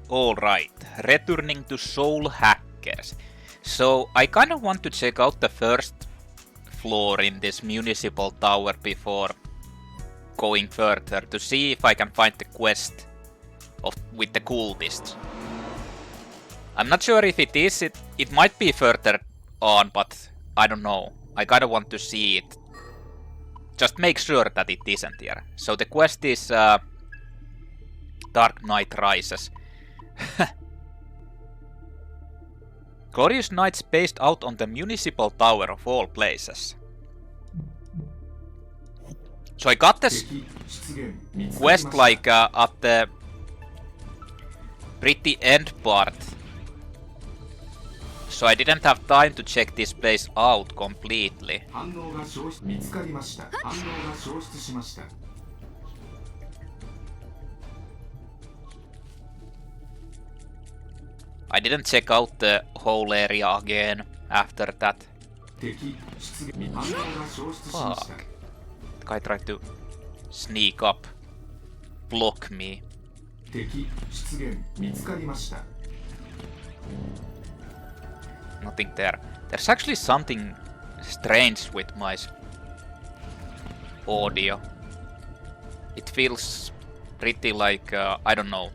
Alright, returning to Soul Hackers. So I kind of want to check out the first floor in this Municipal Tower before going further to see if I can find the quest with the cultists. I'm not sure if it is, it might be further on, but I don't know. I kinda want to see it. Just make sure that it isn't here. So the quest is Dark Knight Rises. Glorious Knights based out on the Municipal Tower of all places. So I got this quest like at the pretty end part. So I didn't have time to check this place out completely. I didn't check out the whole area again after that. Fuck. The guy tried to sneak up, block me. Nothing there. There's actually something strange with my audio. It feels pretty like, I don't know,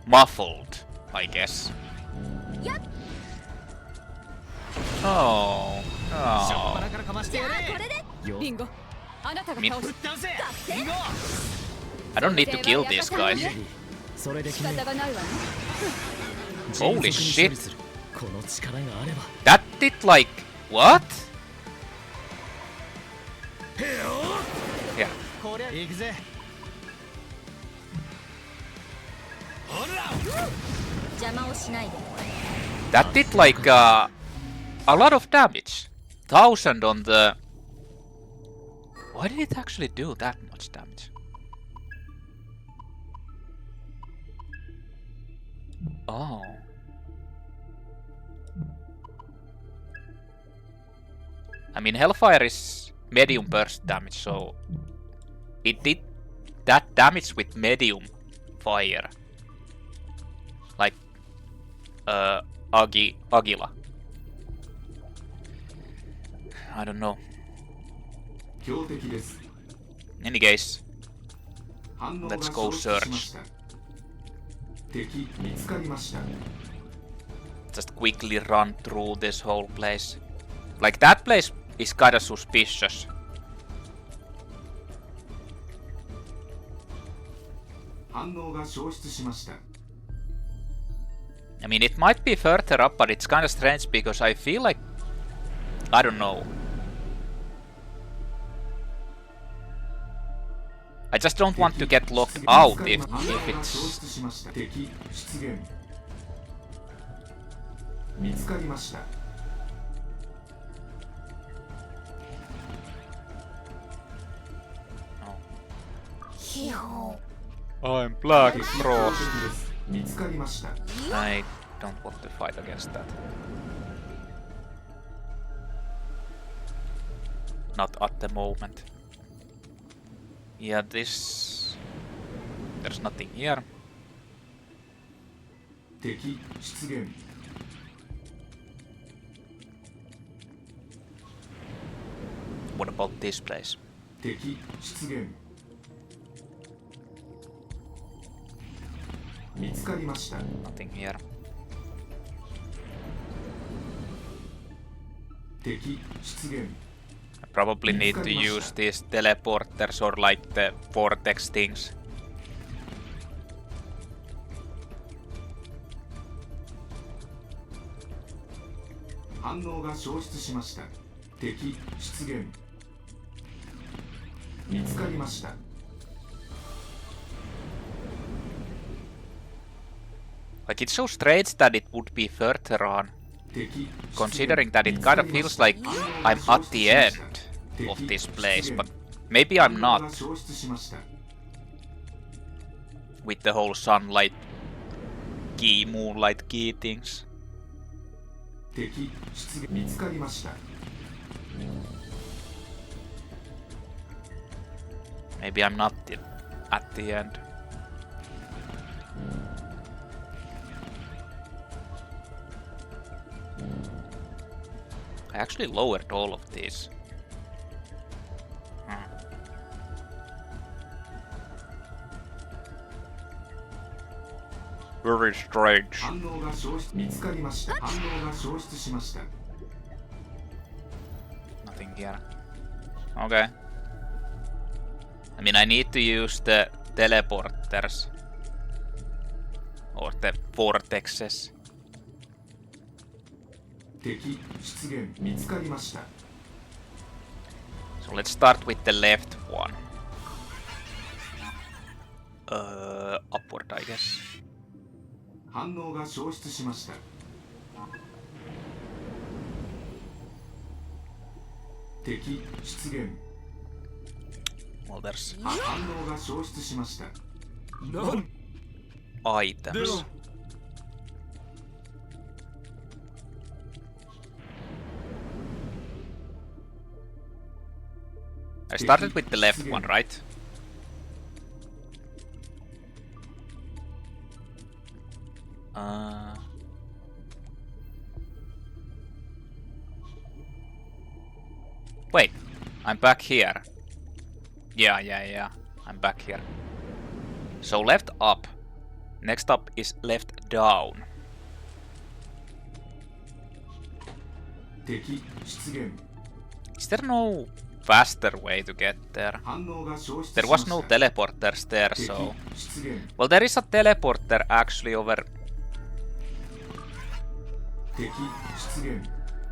muffled, I guess. Oh, oh. I don't need to kill these guys. Holy shit. That did like... what? Yeah. That did like a lot of damage. 1000 on the... why did it actually do that much damage? Oh. I mean, Hellfire is medium burst damage, so it did that damage with medium fire. Like, Agila. I don't know. In any case, let's go search. Just quickly run through this whole place. Like, that place is kinda suspicious. I mean, it might be further up, but it's kinda strange because I feel like... I don't know. I just don't want to get locked out if it's... Oh. I'm Black Frost. I don't want to fight against that. Not at the moment. Yeah, this... there's nothing here. What about this place? Nothing here. I probably need to use these teleporters or like the vortex things. Like, it's so strange that it would be further on, considering that it kind of feels like I'm at the end of this place, but maybe I'm not. With the whole sunlight key, moonlight key things. Maybe I'm not at the end. I actually lowered all of these. Very strange. Nothing here. Okay. I mean, I need to use the teleporters. Or the vortexes. So let's start with the left one. Upward, I guess. Well, there's items. I started with the left one, right? Wait, I'm back here. Yeah. I'm back here. So left up. Next up is left down. Is there no faster way to get there? There was no teleporters there, so... Well, there is a teleporter actually over...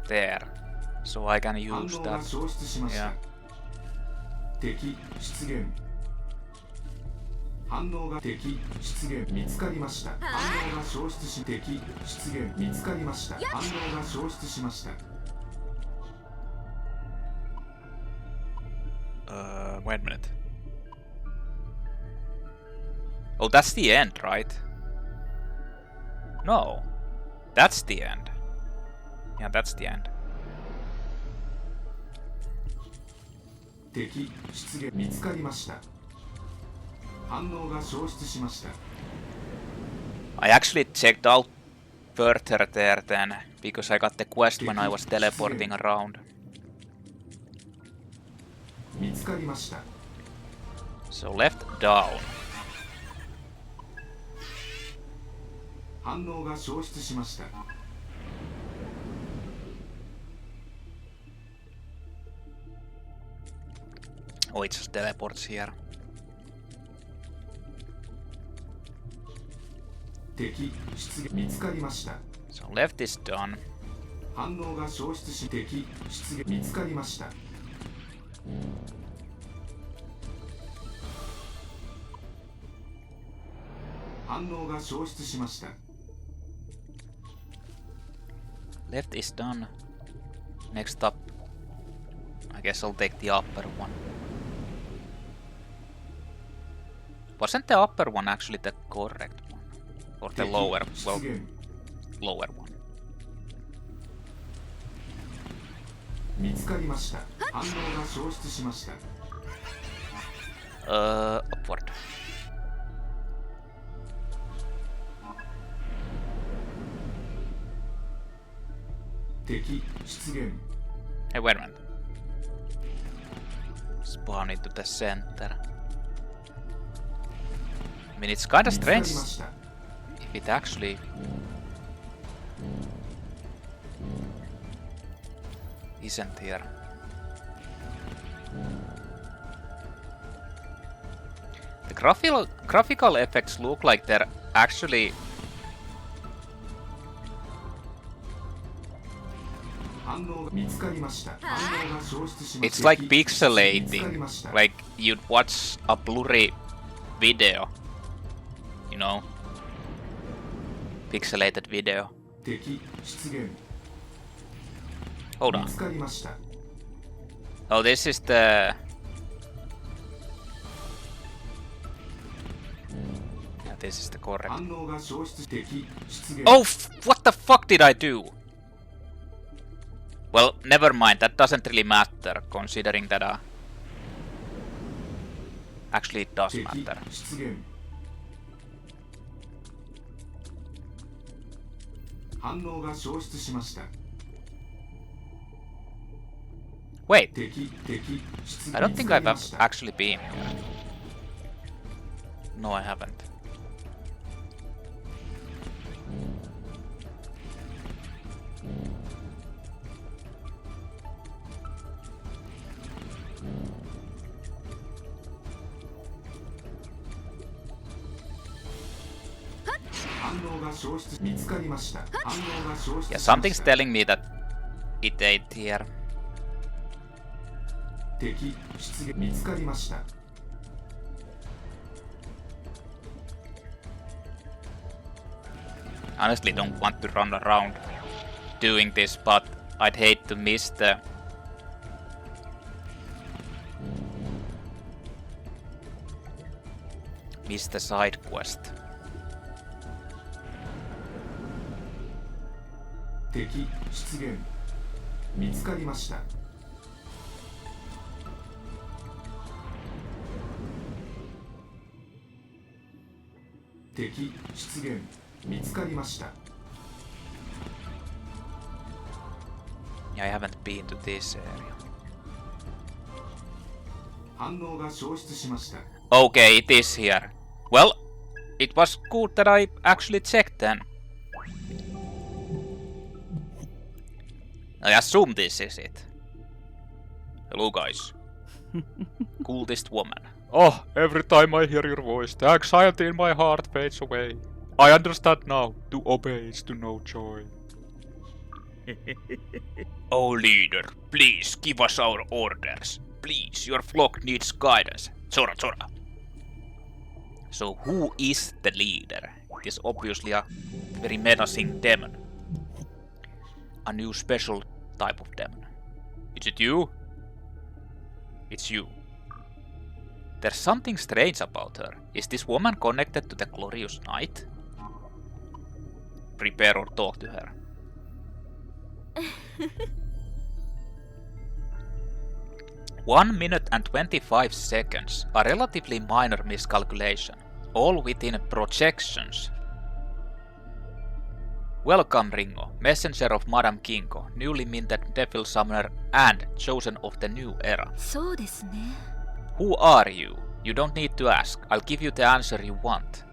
there. So I can use that. Yeah. Wait a minute. Oh, that's the end, right? No. That's the end. Yeah, that's the end. I actually checked out further there then, because I got the quest when I was teleporting around. So left down. Oh, it just teleports here. So left is done. Left is done. Next up, I guess I'll take the upper one. Wasn't the upper one actually the correct one? Or the lower, well, lower one. Upward. Hey, wait a minute. Spawn into the center. I mean, it's kinda strange if it actually... isn't here. The graphical effects look like they're actually... It's like pixelating, like you'd watch a blurry video, you know, pixelated video. Hold on. Oh, this is the... Yeah, this is the correct... Oh, what the fuck did I do? Well, never mind, that doesn't really matter, considering that... Actually, it does matter. Wait, I don't think I've actually been here. No, I haven't. Yeah, something's telling me that it ain't here. Honestly, don't want to run around doing this, but I'd hate to miss the side quest. Yeah, I haven't been to this area. Okay, it is here. Well, it was good that I actually checked then. I assume this is it. Hello guys. Coolest woman. Oh, every time I hear your voice, the anxiety in my heart fades away. I understand now. To obey is to know joy. Oh leader, please give us our orders. Please, your flock needs guidance. Sora. So who is the leader? It is obviously a very menacing demon. A new special type of demon. Is it you? It's you. There's something strange about her. Is this woman connected to the glorious night? Prepare or talk to her. 1 minute and 25 seconds, a relatively minor miscalculation, all within projections. Welcome Ringo, messenger of Madame Kinko, newly minted devil summoner and chosen of the new era. Who are you? You don't need to ask, I'll give you the answer you want.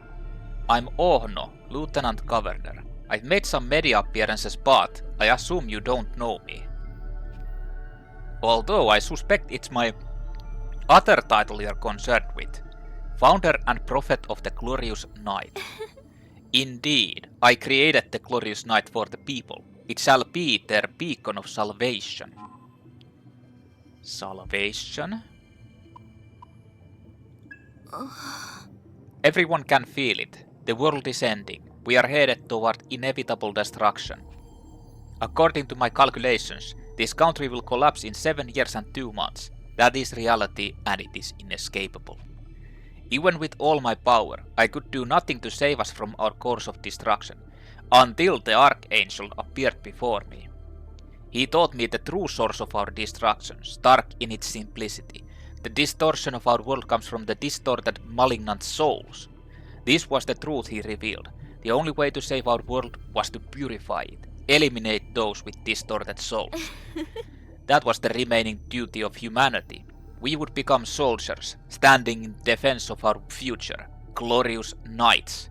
I'm Ohno, Lieutenant Governor. I've made some media appearances, but I assume you don't know me. Although I suspect it's my other title you're concerned with. Founder and Prophet of the Glorious Night. Indeed, I created the Glorious Night for the people. It shall be their beacon of salvation. Salvation? Everyone can feel it. The world is ending. We are headed toward inevitable destruction. According to my calculations, this country will collapse in 7 years and 2 months. That is reality and it is inescapable. Even with all my power, I could do nothing to save us from our course of destruction, until the Archangel appeared before me. He taught me the true source of our destruction, stark in its simplicity. The distortion of our world comes from the distorted, malignant souls. This was the truth he revealed. The only way to save our world was to purify it, eliminate those with distorted souls. That was the remaining duty of humanity. We would become soldiers, standing in defense of our future. Glorious knights.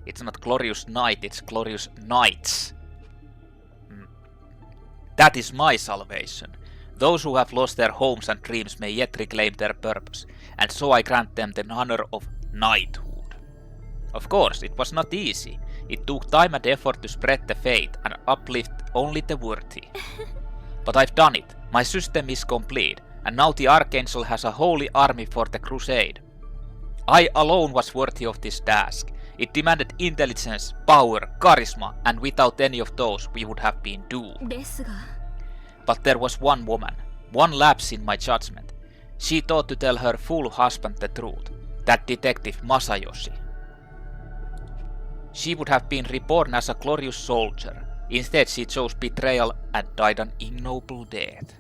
It's not glorious night, it's glorious knights. That is my salvation. Those who have lost their homes and dreams may yet reclaim their purpose, and so I grant them the honor of knighthood. Of course, it was not easy. It took time and effort to spread the faith and uplift only the worthy. But I've done it. My system is complete, and now the Archangel has a holy army for the crusade. I alone was worthy of this task. It demanded intelligence, power, charisma, and without any of those we would have been doomed. But there was one woman, one lapse in my judgment. She thought to tell her fool husband the truth, that detective Masayoshi. She would have been reborn as a glorious soldier. Instead she chose betrayal and died an ignoble death.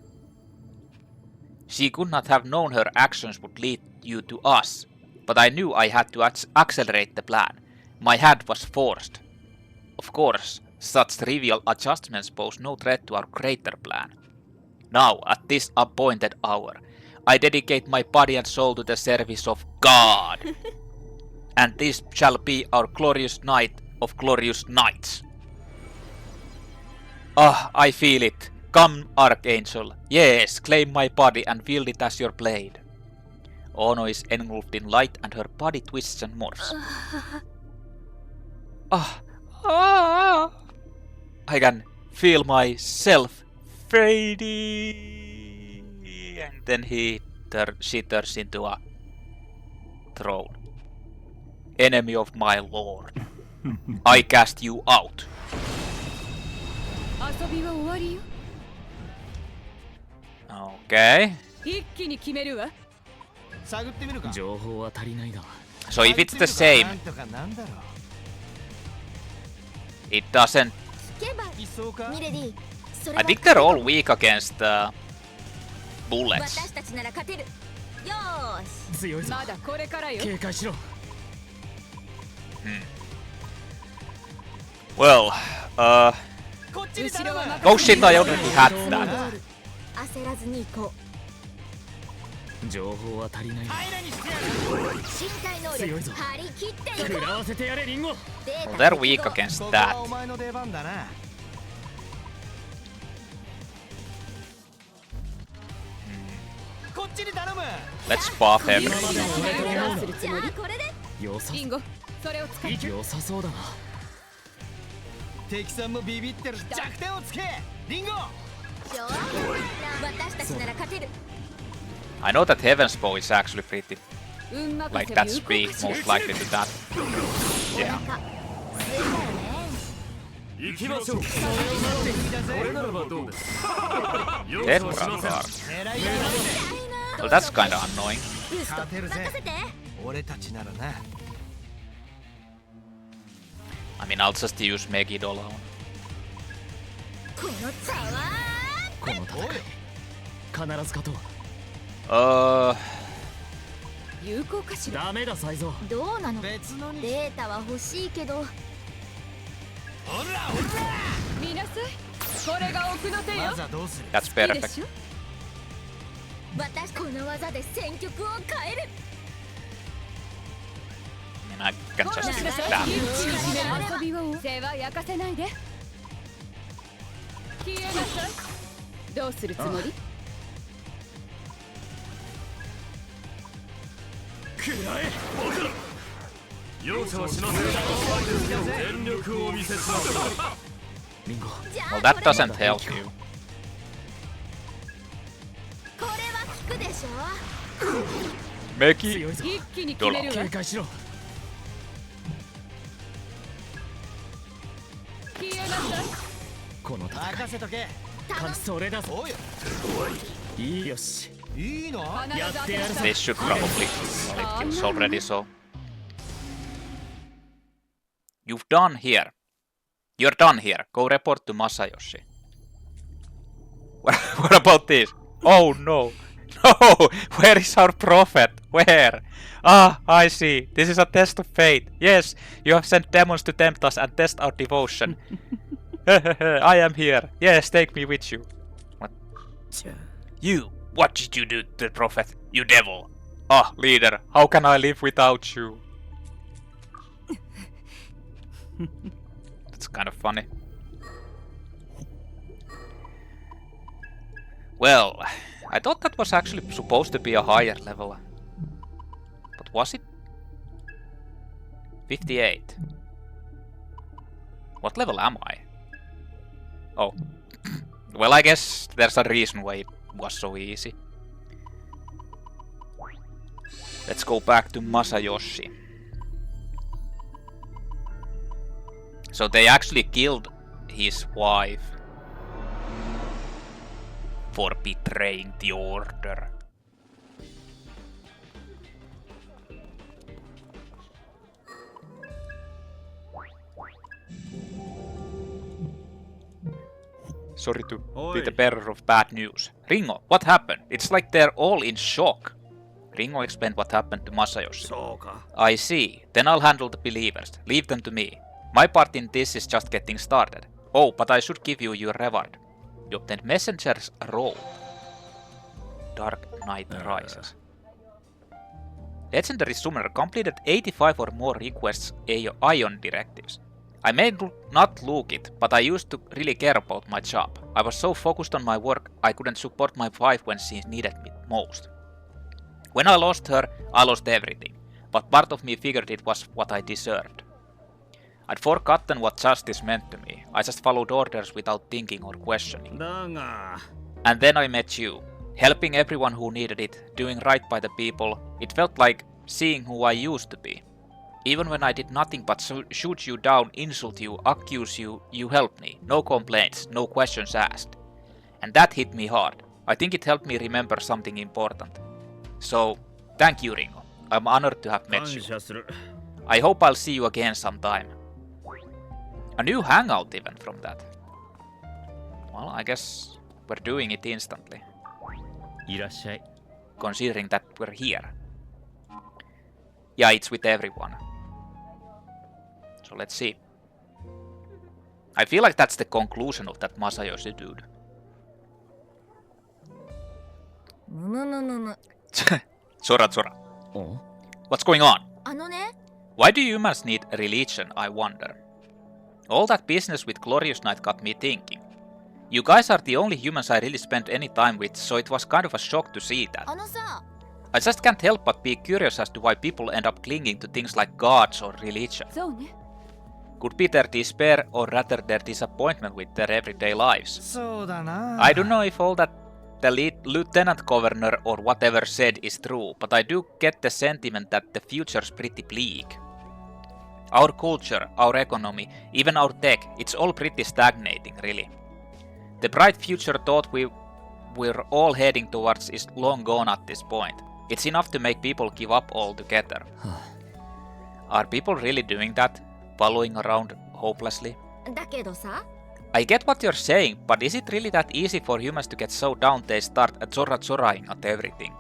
She could not have known her actions would lead you to us, but I knew I had to accelerate the plan. My hand was forced. Of course, such trivial adjustments pose no threat to our greater plan. Now, at this appointed hour, I dedicate my body and soul to the service of God. And this shall be our glorious night of glorious nights. Ah, I feel it. Come, Archangel. Yes, claim my body and wield it as your blade. Ono is engulfed in light and her body twists and morphs. I can feel myself fading. And then she turns into a throne. Enemy of my lord. I cast you out. Okay. So if it's the same, it doesn't. I think they're all weak against bullets. Well, oh shit, I already had that. Well, they're weak against that. Let's buff everything. I know that Heaven's Bow is actually pretty. Like, that's most likely to that. Yeah. Well, that's kinda annoying. I mean, I'll just use Megid alone. That's perfect. I mean, I can just that. Well, that doesn't help you. Meki Dolo. They should probably kills already, so. You've done here. You're done here. Go report to Masayoshi. What about this? Oh no. No! Where is our prophet? Where? Ah, I see. This is a test of fate. Yes, you have sent demons to tempt us and test our devotion. I am here. Yes, take me with you. What? You! What did you do to the prophet, you devil? Ah, leader, how can I live without you? That's kind of funny. Well, I thought that was actually supposed to be a higher level. But was it? 58. What level am I? Oh. Well, I guess there's a reason why it was so easy. Let's go back to Masayoshi. So they actually killed his wife for betraying the order. Sorry to be the bearer of bad news. Ringo, what happened? It's like they're all in shock. Ringo explained what happened to Masayoshi. I see. Then I'll handle the believers. Leave them to me. My part in this is just getting started. Oh, but I should give you your reward. You obtained Messenger's robe. Dark Knight Rises. Legendary Summoner completed 85 or more requests Aion directives. I may not look it, but I used to really care about my job. I was so focused on my work, I couldn't support my wife when she needed me most. When I lost her, I lost everything, but part of me figured it was what I deserved. I'd forgotten what justice meant to me. I just followed orders without thinking or questioning. And then I met you, helping everyone who needed it, doing right by the people. It felt like seeing who I used to be. Even when I did nothing but shoot you down, insult you, accuse you, you helped me. No complaints, no questions asked. And that hit me hard. I think it helped me remember something important. So, thank you, Ringo. I'm honored to have met you. I hope I'll see you again sometime. A new Hangout event from that. Well, I guess we're doing it instantly. Considering that we're here. Yeah, it's with everyone. So let's see. I feel like that's the conclusion of that Masayoshi dude. Sora. What's going on? Why do humans need a religion, I wonder? All that business with Glorious Night got me thinking. You guys are the only humans I really spent any time with, so it was kind of a shock to see that. I just can't help but be curious as to why people end up clinging to things like gods or religion. Could be their despair or rather their disappointment with their everyday lives. I don't know if all that the lieutenant governor or whatever said is true, but I do get the sentiment that the future's pretty bleak. Our culture, our economy, even our tech, it's all pretty stagnating, really. The bright future thought we're all heading towards is long gone at this point. It's enough to make people give up altogether. Are people really doing that? Following around hopelessly? I get what you're saying, but is it really that easy for humans to get so down they start Zoraing at everything?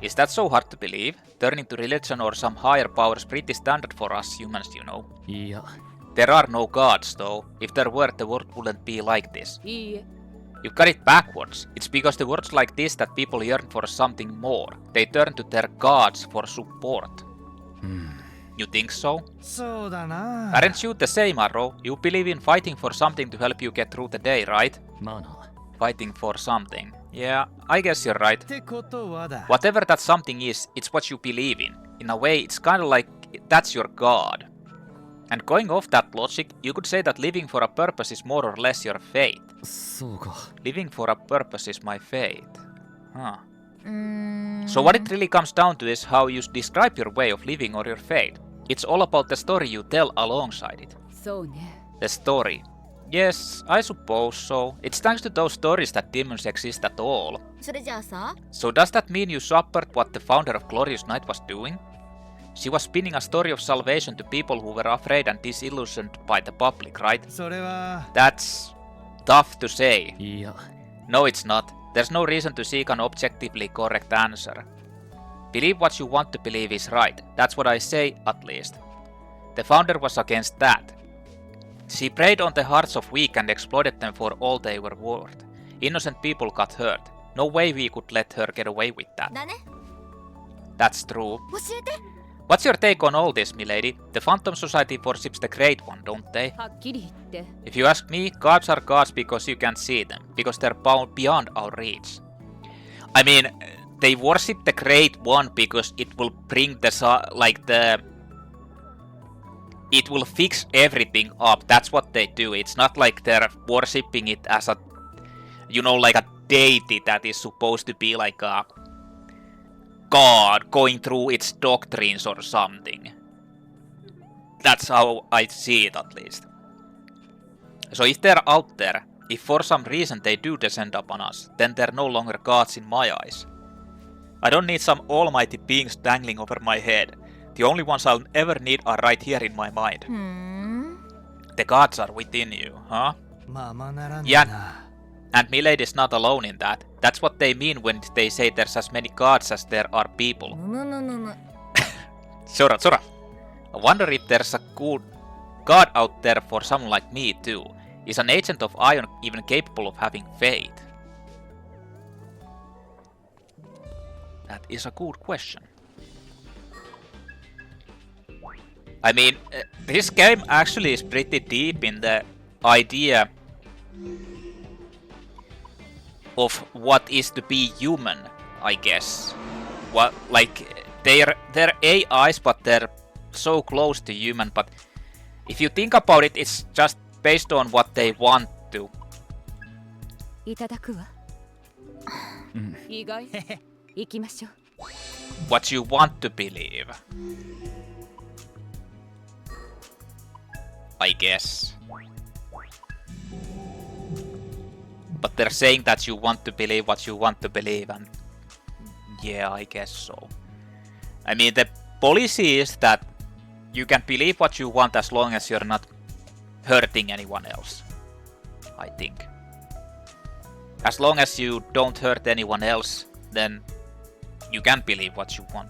Is that so hard to believe? Turning to religion or some higher power is pretty standard for us humans, you know. There are no gods, though. If there were, the world wouldn't be like this. You got it backwards. It's because the words like this that people yearn for something more. They turn to their gods for support. You think so? Aren't you the same, Arrow? You believe in fighting for something to help you get through the day, right? Fighting for something. Yeah, I guess you're right. Whatever that something is, it's what you believe in. In a way, it's kinda like that's your god. And going off that logic, you could say that living for a purpose is more or less your fate. Living for a purpose is my fate. Huh. So what it really comes down to is how you describe your way of living or your fate. It's all about the story you tell alongside it. The story. Yes, I suppose so. It's thanks to those stories that demons exist at all. So does that mean you support what the founder of Glorious Night was doing? She was spinning a story of salvation to people who were afraid and disillusioned by the public, right? That's tough to say. No, it's not. There's no reason to seek an objectively correct answer. Believe what you want to believe is right. That's what I say, at least. The founder was against that. She preyed on the hearts of weak and exploited them for all they were worth. Innocent people got hurt. No way we could let her get away with that. That's true. What's your take on all this, milady? The Phantom Society worships the Great One, don't they? If you ask me, gods are gods because you can't see them, because they're beyond our reach. I mean, they worship the Great One because it will bring it will fix everything up. That's what they do. It's not like they're worshipping it as a, like a deity that is supposed to be like a god going through its doctrines or something. That's how I see it, at least. So if they're out there, if for some reason they do descend upon us, then they're no longer gods in my eyes. I don't need some almighty beings dangling over my head. The only ones I'll ever need are right here in my mind. The gods are within you, huh? Yeah, and Milady's not alone in that. That's what they mean when they say there's as many gods as there are people. Sora. I wonder if there's a good god out there for someone like me too. Is an agent of Aion even capable of having fate? That is a good question. I mean, this game actually is pretty deep in the idea of what is to be human, I guess. What, like, they're AIs, but they're so close to human. But if you think about it, it's just based on what they want to. What you want to believe. I guess. But they're saying that you want to believe what you want to believe, and yeah, I guess so. I mean, the policy is that you can believe what you want as long as you're not hurting anyone else, I think. As long as you don't hurt anyone else, then you can believe what you want.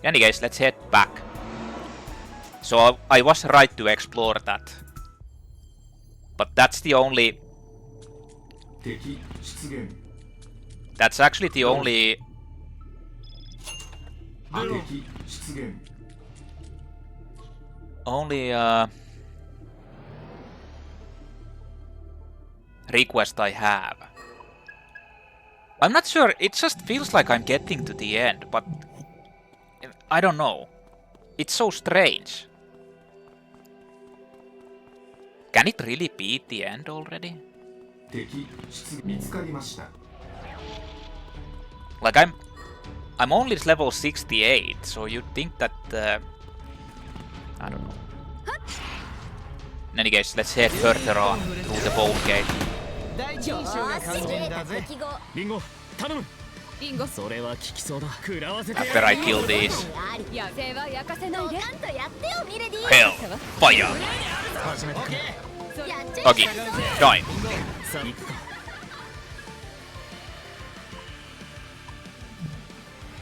In any case, let's head back. So I was right to explore that. But that's the only... That's actually the only... request I have. I'm not sure, it just feels like I'm getting to the end, but I don't know. It's so strange. Can it really be the end already? Like I'm only level 68, so you'd think that I don't know. In any case, let's head further on through the bone gate. After I kill these. Hell, fire! Okay, join.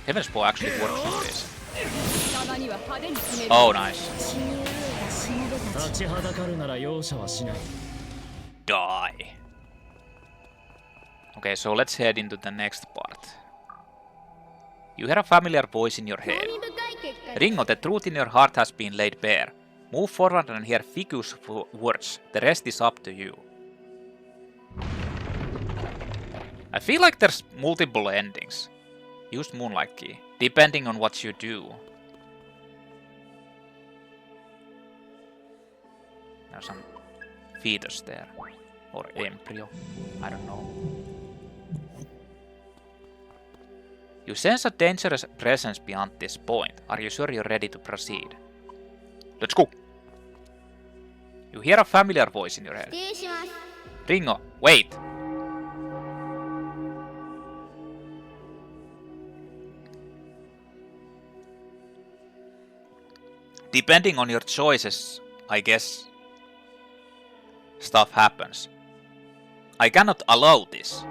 Heaven's Ball actually works with this. Oh, nice. Die. Okay, so let's head into the next part. You hear a familiar voice in your head. Ringo, the truth in your heart has been laid bare. Move forward and hear Figue's words. The rest is up to you. I feel like there's multiple endings. Use Moonlight Key, depending on what you do. There's some fetus there. Or embryo. I don't know. You sense a dangerous presence beyond this point. Are you sure you're ready to proceed? Let's go! You hear a familiar voice in your head. Ringo, wait! Depending on your choices, I guess stuff happens. I cannot allow this.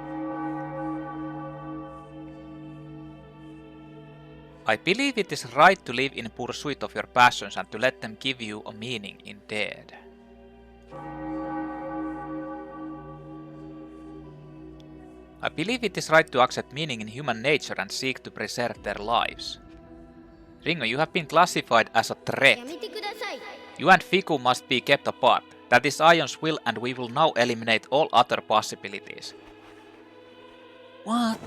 I believe it is right to live in pursuit of your passions and to let them give you a meaning in death. I believe it is right to accept meaning in human nature and seek to preserve their lives. Ringo, you have been classified as a threat. You and Figue must be kept apart. That is Aion's will, and we will now eliminate all other possibilities. What?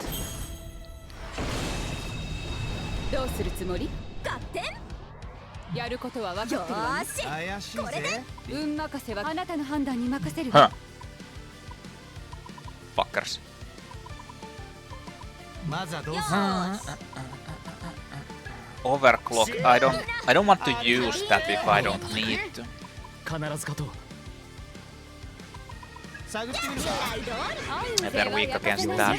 Fuckers. Overclock. I don't want to use that if I don't need to. And they're weak against that.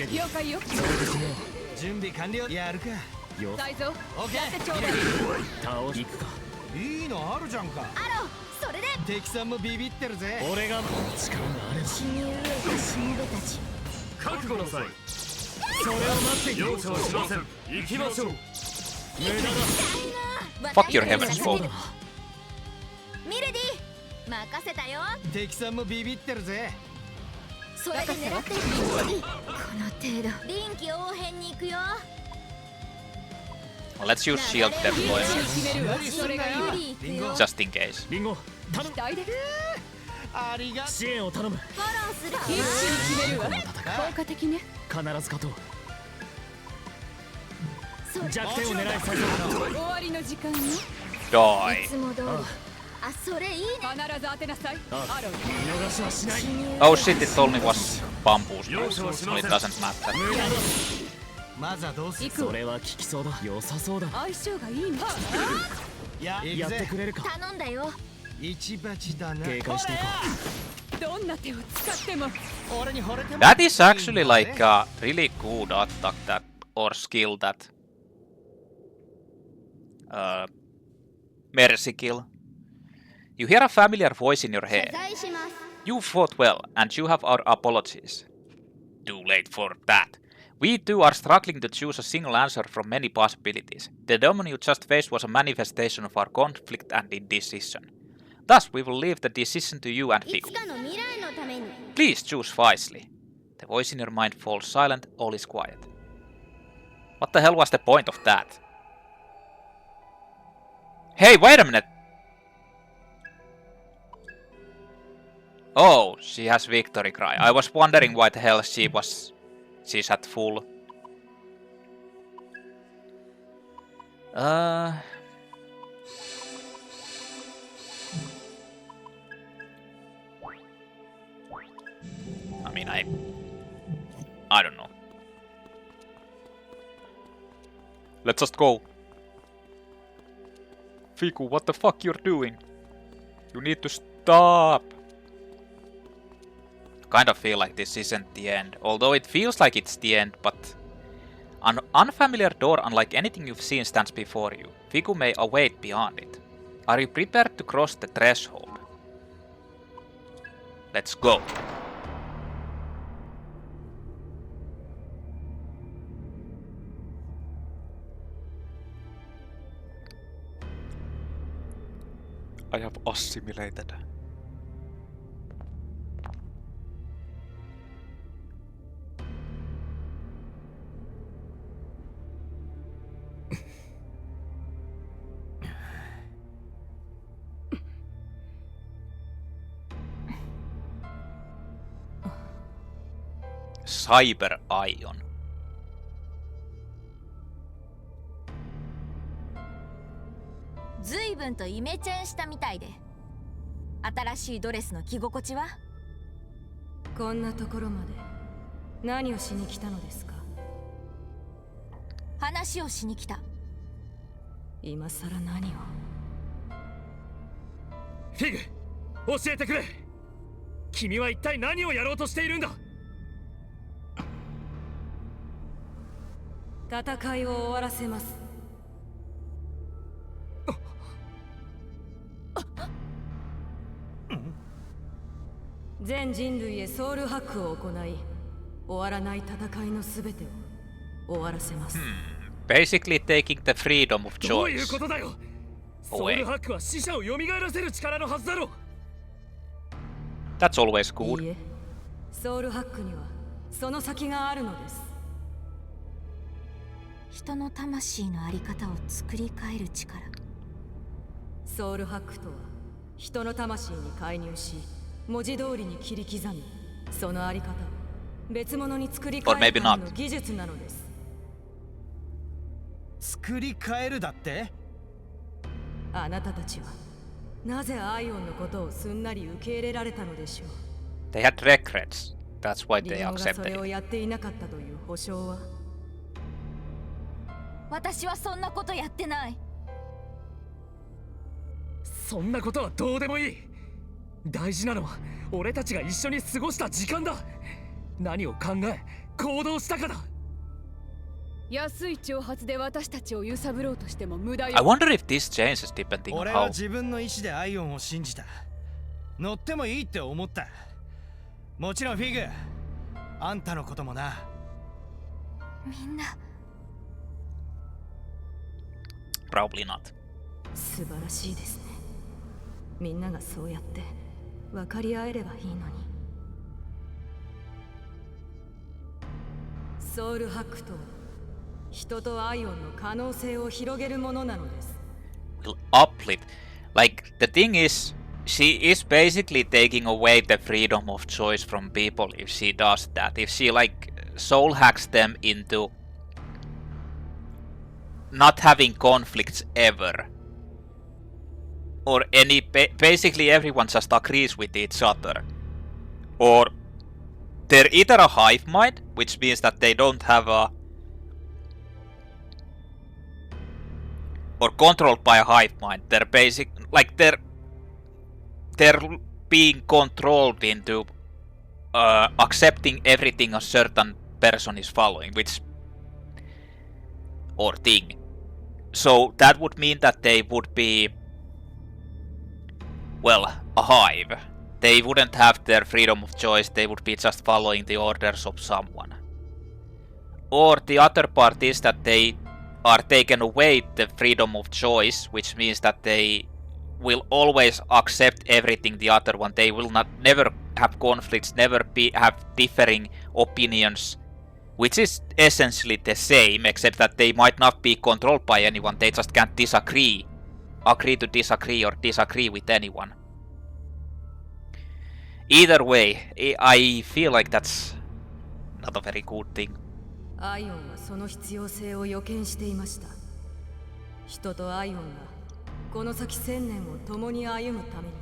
Fuck your Heaven's Ball. Well, let's use shield deployment. Just in case. リンゴ頼む。ありが支援を頼む。フォローする一気に決めるわ。効果的ね。必ず勝とう。それ弱点を狙いさせる。終わりの時間よ。Die. いつも通り。あ、それいいね。必ず当てなさい。見逃しはしない。 Oh shit, it only was bamboo spikes. Well, it doesn't matter. まずはどうする。それは効きそうだ。良さそうだ。相性がいいね。やってくれるか。頼んだよ。一バチだな。警戒していこどんな手を使っても。俺に惚れても。 That is actually like a really good attack that or skill that mercy kill. You hear a familiar voice in your head. You fought well, and you have our apologies. Too late for that. We too are struggling to choose a single answer from many possibilities. The demon you just faced was a manifestation of our conflict and indecision. Thus, we will leave the decision to you and Figue. Please choose wisely. The voice in your mind falls silent, all is quiet. What the hell was the point of that? Hey, wait a minute! Oh, she has victory cry. I was wondering why the hell she's at full. I mean, I don't know. Let's just go. Figue, what the fuck you're doing? You need to stop. Kind of feel like this isn't the end, although it feels like it's the end, but an unfamiliar door unlike anything you've seen stands before you. Figue may await beyond it. Are you prepared to cross the threshold? Let's go. I have assimilated. Figue Aion. ずいぶんとイメチェンしたみたいで。新しいドレスの着心地は？こんなところまで何をしに来たのですか？話をしに来た。今さら何を？フィグ、教えてくれ。君は一体何をやろうとしているんだ？戦いを終わらせます。全人類へソウルハックを行い、終わらない戦いのすべてを終わらせます。Basically taking the freedom of どういう choice ことだよ。ソウルハックは死者を蘇らせる力のはずだろう。That's always いい good. え、ソウルハックにはその先があるのです。人の魂のあり方を作り変える力。ソウルハックとは人の魂に介入し、文字通りに切り刻み、そのあり方を別物に作り変えるための技術なのです。作り変えるだって？あなたたちはなぜアイオンのことをすんなり受け入れられたのでしょう。 They had regrets. That's why リ they ンゴがそれ accepted を it. やっていなかったという保証は？私はそんなことやってない。そんなことはどうでもいい。大事なのは俺たちが一緒に過ごした時間だ。何を考え行動したかだ。安い挑発で私たちを揺さぶろうとしても無駄よ。 I wonder if this changes depending on 俺は how. 自分の意志でアイオンを信じた。乗ってもいいって思った。もちろんフィグ、あんたのこともな。みんな Probably not. 素晴らしいですね。みんながそうやって分かり合えればいいのに。ソウルハックとは人とアイオンの可能性を広げるものなのです。Will uplift. Like, the thing is, she is basically taking away the freedom of choice from people if she does that. If she, like, soul hacks them into not having conflicts ever. Or any... basically everyone just agrees with each other. Or they're either a hive mind, which means that they don't have a... or controlled by a hive mind. They're basic... like, they're being controlled into accepting everything a certain person is following, which... or thing. So that would mean that they would be... well, a hive. They wouldn't have their freedom of choice, they would be just following the orders of someone. Or the other part is that they are taken away the freedom of choice, which means that they will always accept everything the other one. They will never have conflicts, never have differing opinions, which is essentially the same, except that they might not be controlled by anyone, they just can't disagree. Agree to disagree or disagree with anyone. Either way, I feel like that's not a very good thing. アイオンはその必要性を予見していました。人とアイオンがこの先1000年を共に歩むために、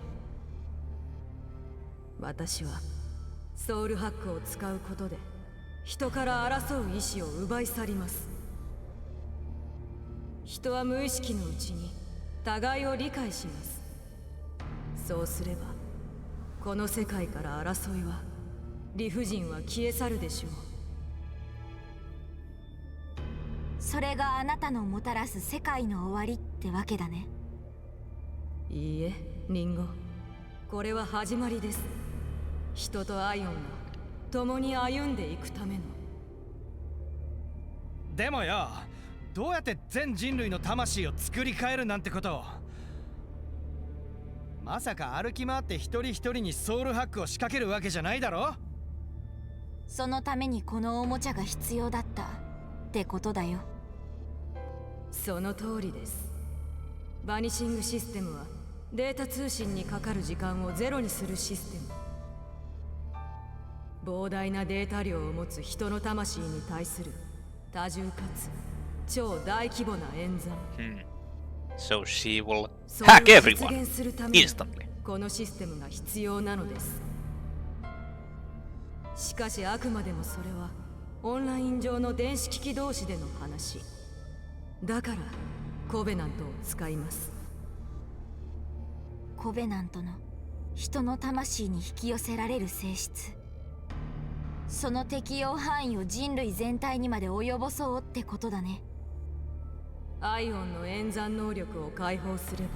私はソウルハックを使うことで人から争う意志を奪い去ります。人は無意識のうちに互いを理解します。そうすればこの世界から争いは、理不尽は消え去るでしょう。それがあなたのもたらす世界の終わりってわけだね。いいえ、リンゴ。これは始まりです。人とアイオンが共に歩んでいくための。でもよ、どうやって全人類の魂を作り変えるなんてことを。まさか歩き回って一人一人にソウルハックを仕掛けるわけじゃないだろ。そのためにこのおもちゃが必要だったってことだよ。その通りです。バニシングシステムはデータ通信にかかる時間をゼロにするシステム。膨大なデータ量を持つ人の魂に対する多重かつ超大規模な演算。So she will hack everyone instantly. このシステムが必要なのです。しかしあくまでもそれはオンライン上の電子機器同士での話。だからコベナントを使います。コベナントの人の魂に引き寄せられる性質、その適用範囲を人類全体にまで及ぼそうってことだね。アイオンの演算能力を解放すれば、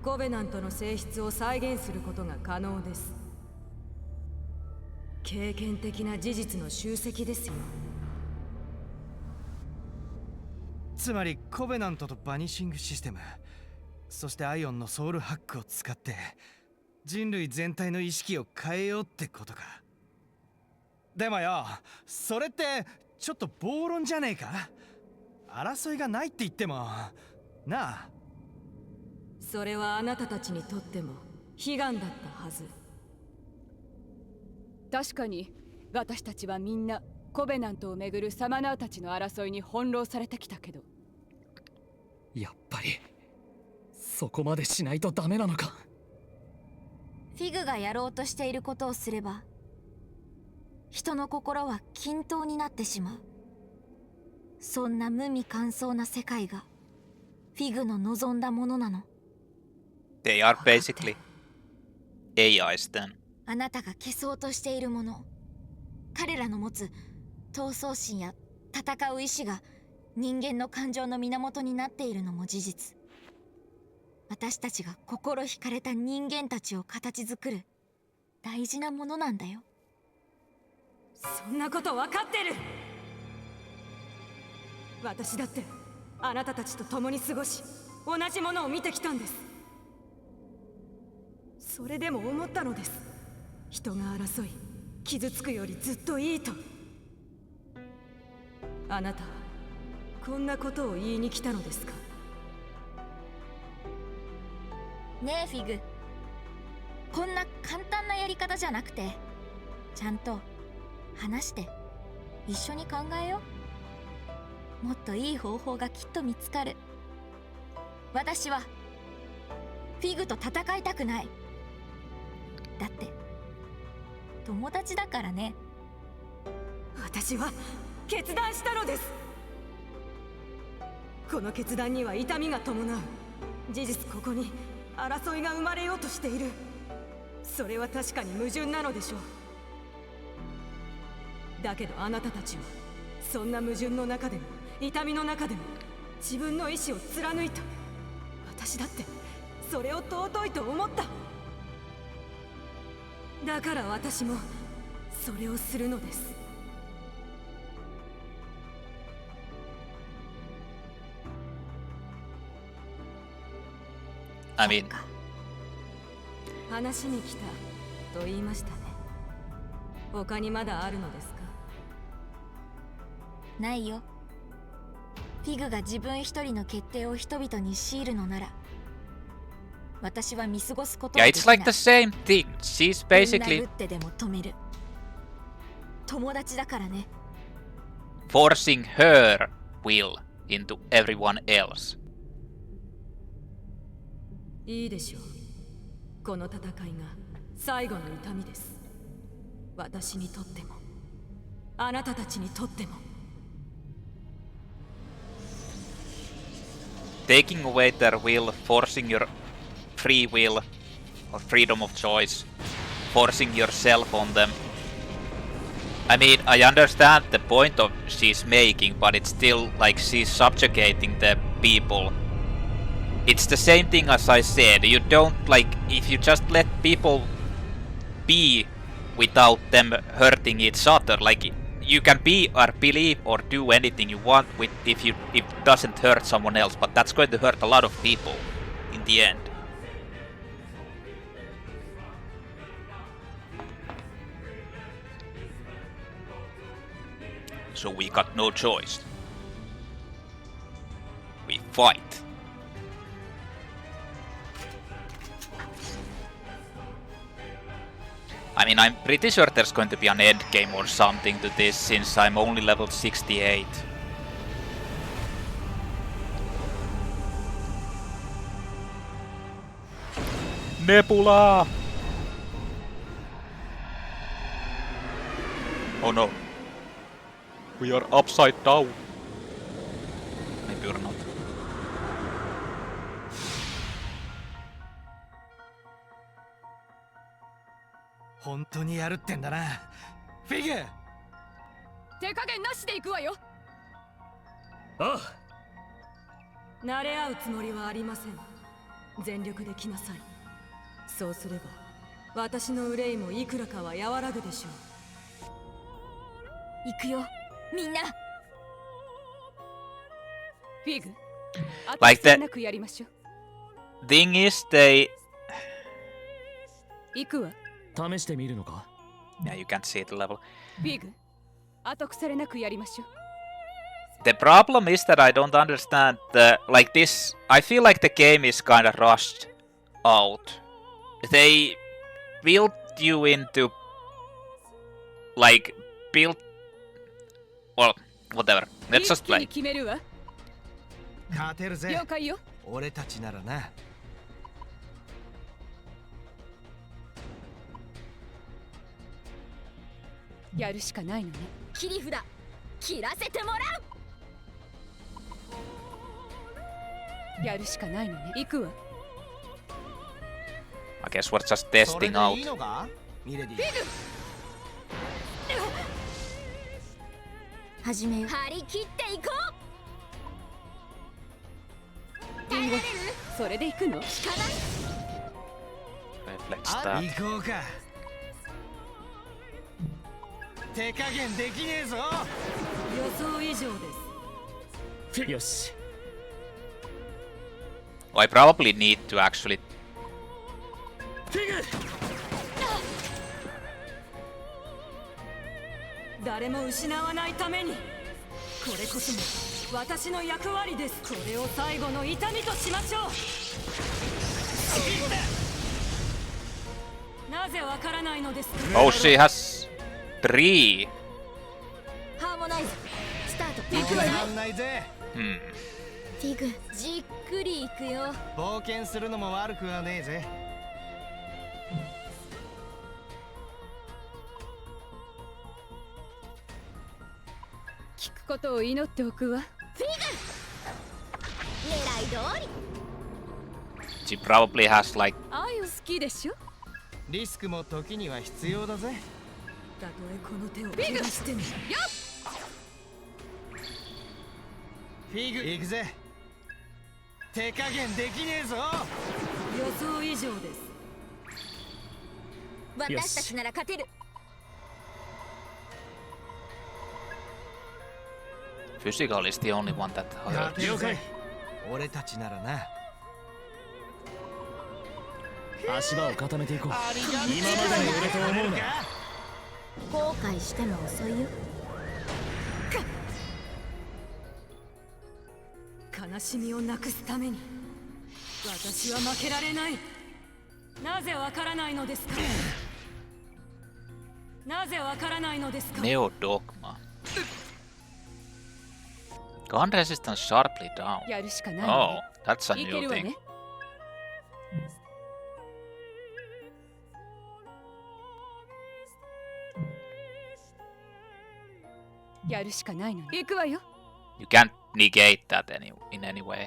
コベナントの性質を再現することが可能です。経験的な事実の集積ですよ。つまりコベナントとバニシングシステム、そしてアイオンのソウルハックを使って人類全体の意識を変えようってことか。でもよ、それってちょっと暴論じゃねえか。争いがないって言ってもなあ。それはあなたたちにとっても悲願だったはず。確かに私たちはみんなコベナントをめぐるサマナーたちの争いに翻弄されてきたけど、やっぱりそこまでしないとダメなのか。フィグがやろうとしていることをすれば、人の心は均等になってしまう。そんな無味乾燥な世界がフィグの望んだものなの。They are basically AIs then. あなたが消そうとしているもの、彼らの持つ闘争心や戦う意志が人間の感情の源になっているのも事実。私たちが心惹かれた人間たちを形作る大事なものなんだよ。そんなこと分かってる。私だってあなたたちと共に過ごし、同じものを見てきたんです。それでも思ったのです。人が争い傷つくよりずっといいと。あなたはこんなことを言いに来たのですか？ねえフィグ、こんな簡単なやり方じゃなくて、ちゃんと話して一緒に考えよう。もっといい方法がきっと見つかる。私はフィグと戦いたくない。だって友達だからね。私は決断したのです。この決断には痛みが伴う。事実ここに争いが生まれようとしている。それは確かに矛盾なのでしょう。だけどあなたたちはそんな矛盾の中でも痛みの中でも自分の意志を貫いた。私だってそれを尊いと思った。だから私もそれをするのです。I mean, 話に来たと言いましたね。他にまだあるのですか？ないよ。フィグが自分一人の決定を人々に強いるのなら、私は見過ごすことは yeah, でき it's ない。 like the same thing. She's basically 殴ってでも止める。友達だからね。 forcing her will into everyone else. いいでしょう。この戦いが最後の痛みです。私にとってもあなたたちにとっても。Taking away their will, forcing your free will or freedom of choice, forcing yourself on them. I mean, I understand the point of she's making, but it's still like she's subjugating the people. It's the same thing as I said. You don't like if you just let people be without them hurting each other. Like you can be or believe or do anything you want with if it doesn't hurt someone else, but that's going to hurt a lot of people in the end. So we got no choice. We fight. I mean, I'm pretty sure there's going to be an end game or something to this since I'm only level 68. Nebula! Oh no. We are upside down. Maybe we're not. 本当にやるってんだな、フィグ。手加減なしで行くわよ。あ慣れ合うつもりはありません。全力で来なさい。そうすれば私の憂いもいくらかは和らぐでしょう。行くよ、みんな。フィグ、 Like that なくやりましょう。 Thing is, they... 行くわ。試してみるのか。 Yeah, you can't see the level. フィグ、後腐れなくやりましょう。 The problem is that I don't understand the... Like this... I feel like the game is kind of rushed out. They built you into... Like, built... Well, whatever. Let's just 一気に play. 決めるわ。勝てるぜ、了解よ。俺たちならな。やるしかないのね。切り札切らせてもらう。やるしかないのね。行くわ。 I guess we're just それ testing で out. いいのか、ミレディ。始めよう。張り切っていこう。リンゴ、それで行くの？ 聞かない。 Let's あ、 start. 行こうか。手加減できねえぞ。予想以上です。フィよし。 I probably need to actually... フィグ。誰も失わないためにここれこそが私の役割です。これを最後の痛みとしましょう。なぜわからないのですか。 Oh, she has 3. ハーモナイズスタート。行くわよ。ないぜ。フィグじっくりいくよ。冒険するのも悪くはねえぜ。聞くことを祈っておくわ。フィグ狙い通り。 She probably has like 愛を好きでしょ。リスクも時には必要だぜ。たとえこの手を怪我しても。フィグ行くぜ。手加減できねえぞ。予想以上です。私たちなら勝てる。 physical is the only one that 勝 hurts. てるぜ。俺たちならな。足場を固めていこう。ありがとう。今までの俺と思うな。後悔しても遅いよ。悲しみをなくすために私は負けられない。なぜわからないのですか。なぜわからないのですか。 Neo Dogma. Gun resistance sharply down. やるしかない Oh, わね。 that's a いけ new るわ thing. ね。やるしかないのに。行くわよ。 You can't negate that in any way.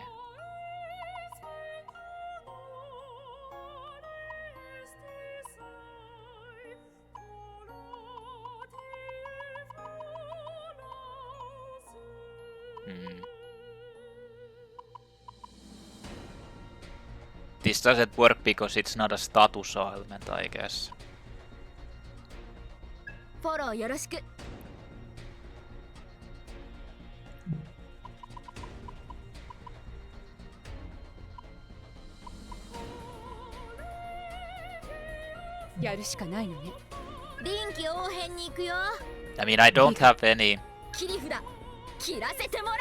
This doesn't work because it's not a status element, I guess. フォローよろしく。やるしかないのね。臨機応変に行くよ。 I mean, I don't have any. 切り札切らせてもらう。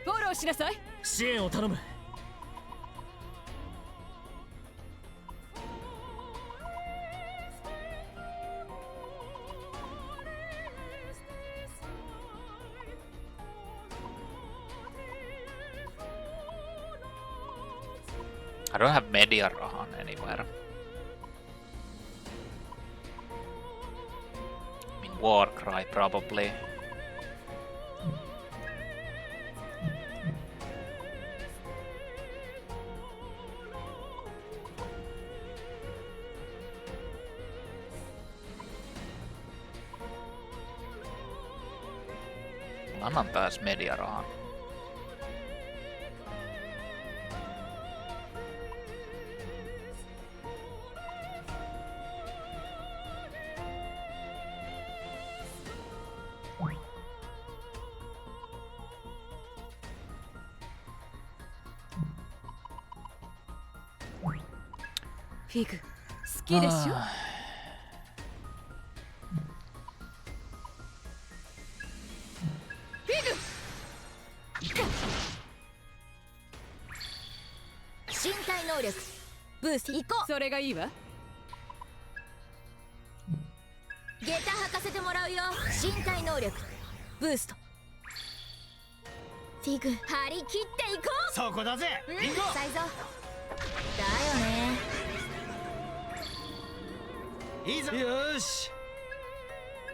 フォローしなさい。支援を頼む。I don't have Media Rahan anywhere. I mean, Warcry probably. Annan taas Media Rahan.フィグ好きでしょ。身体能力ブースト行こそれがいいわ。う。下駄履かせてもらうよ。身体能力ブースト。フィグ張り切っていこう。そこだぜ。うんサイゾだよね。いいぞ。よし。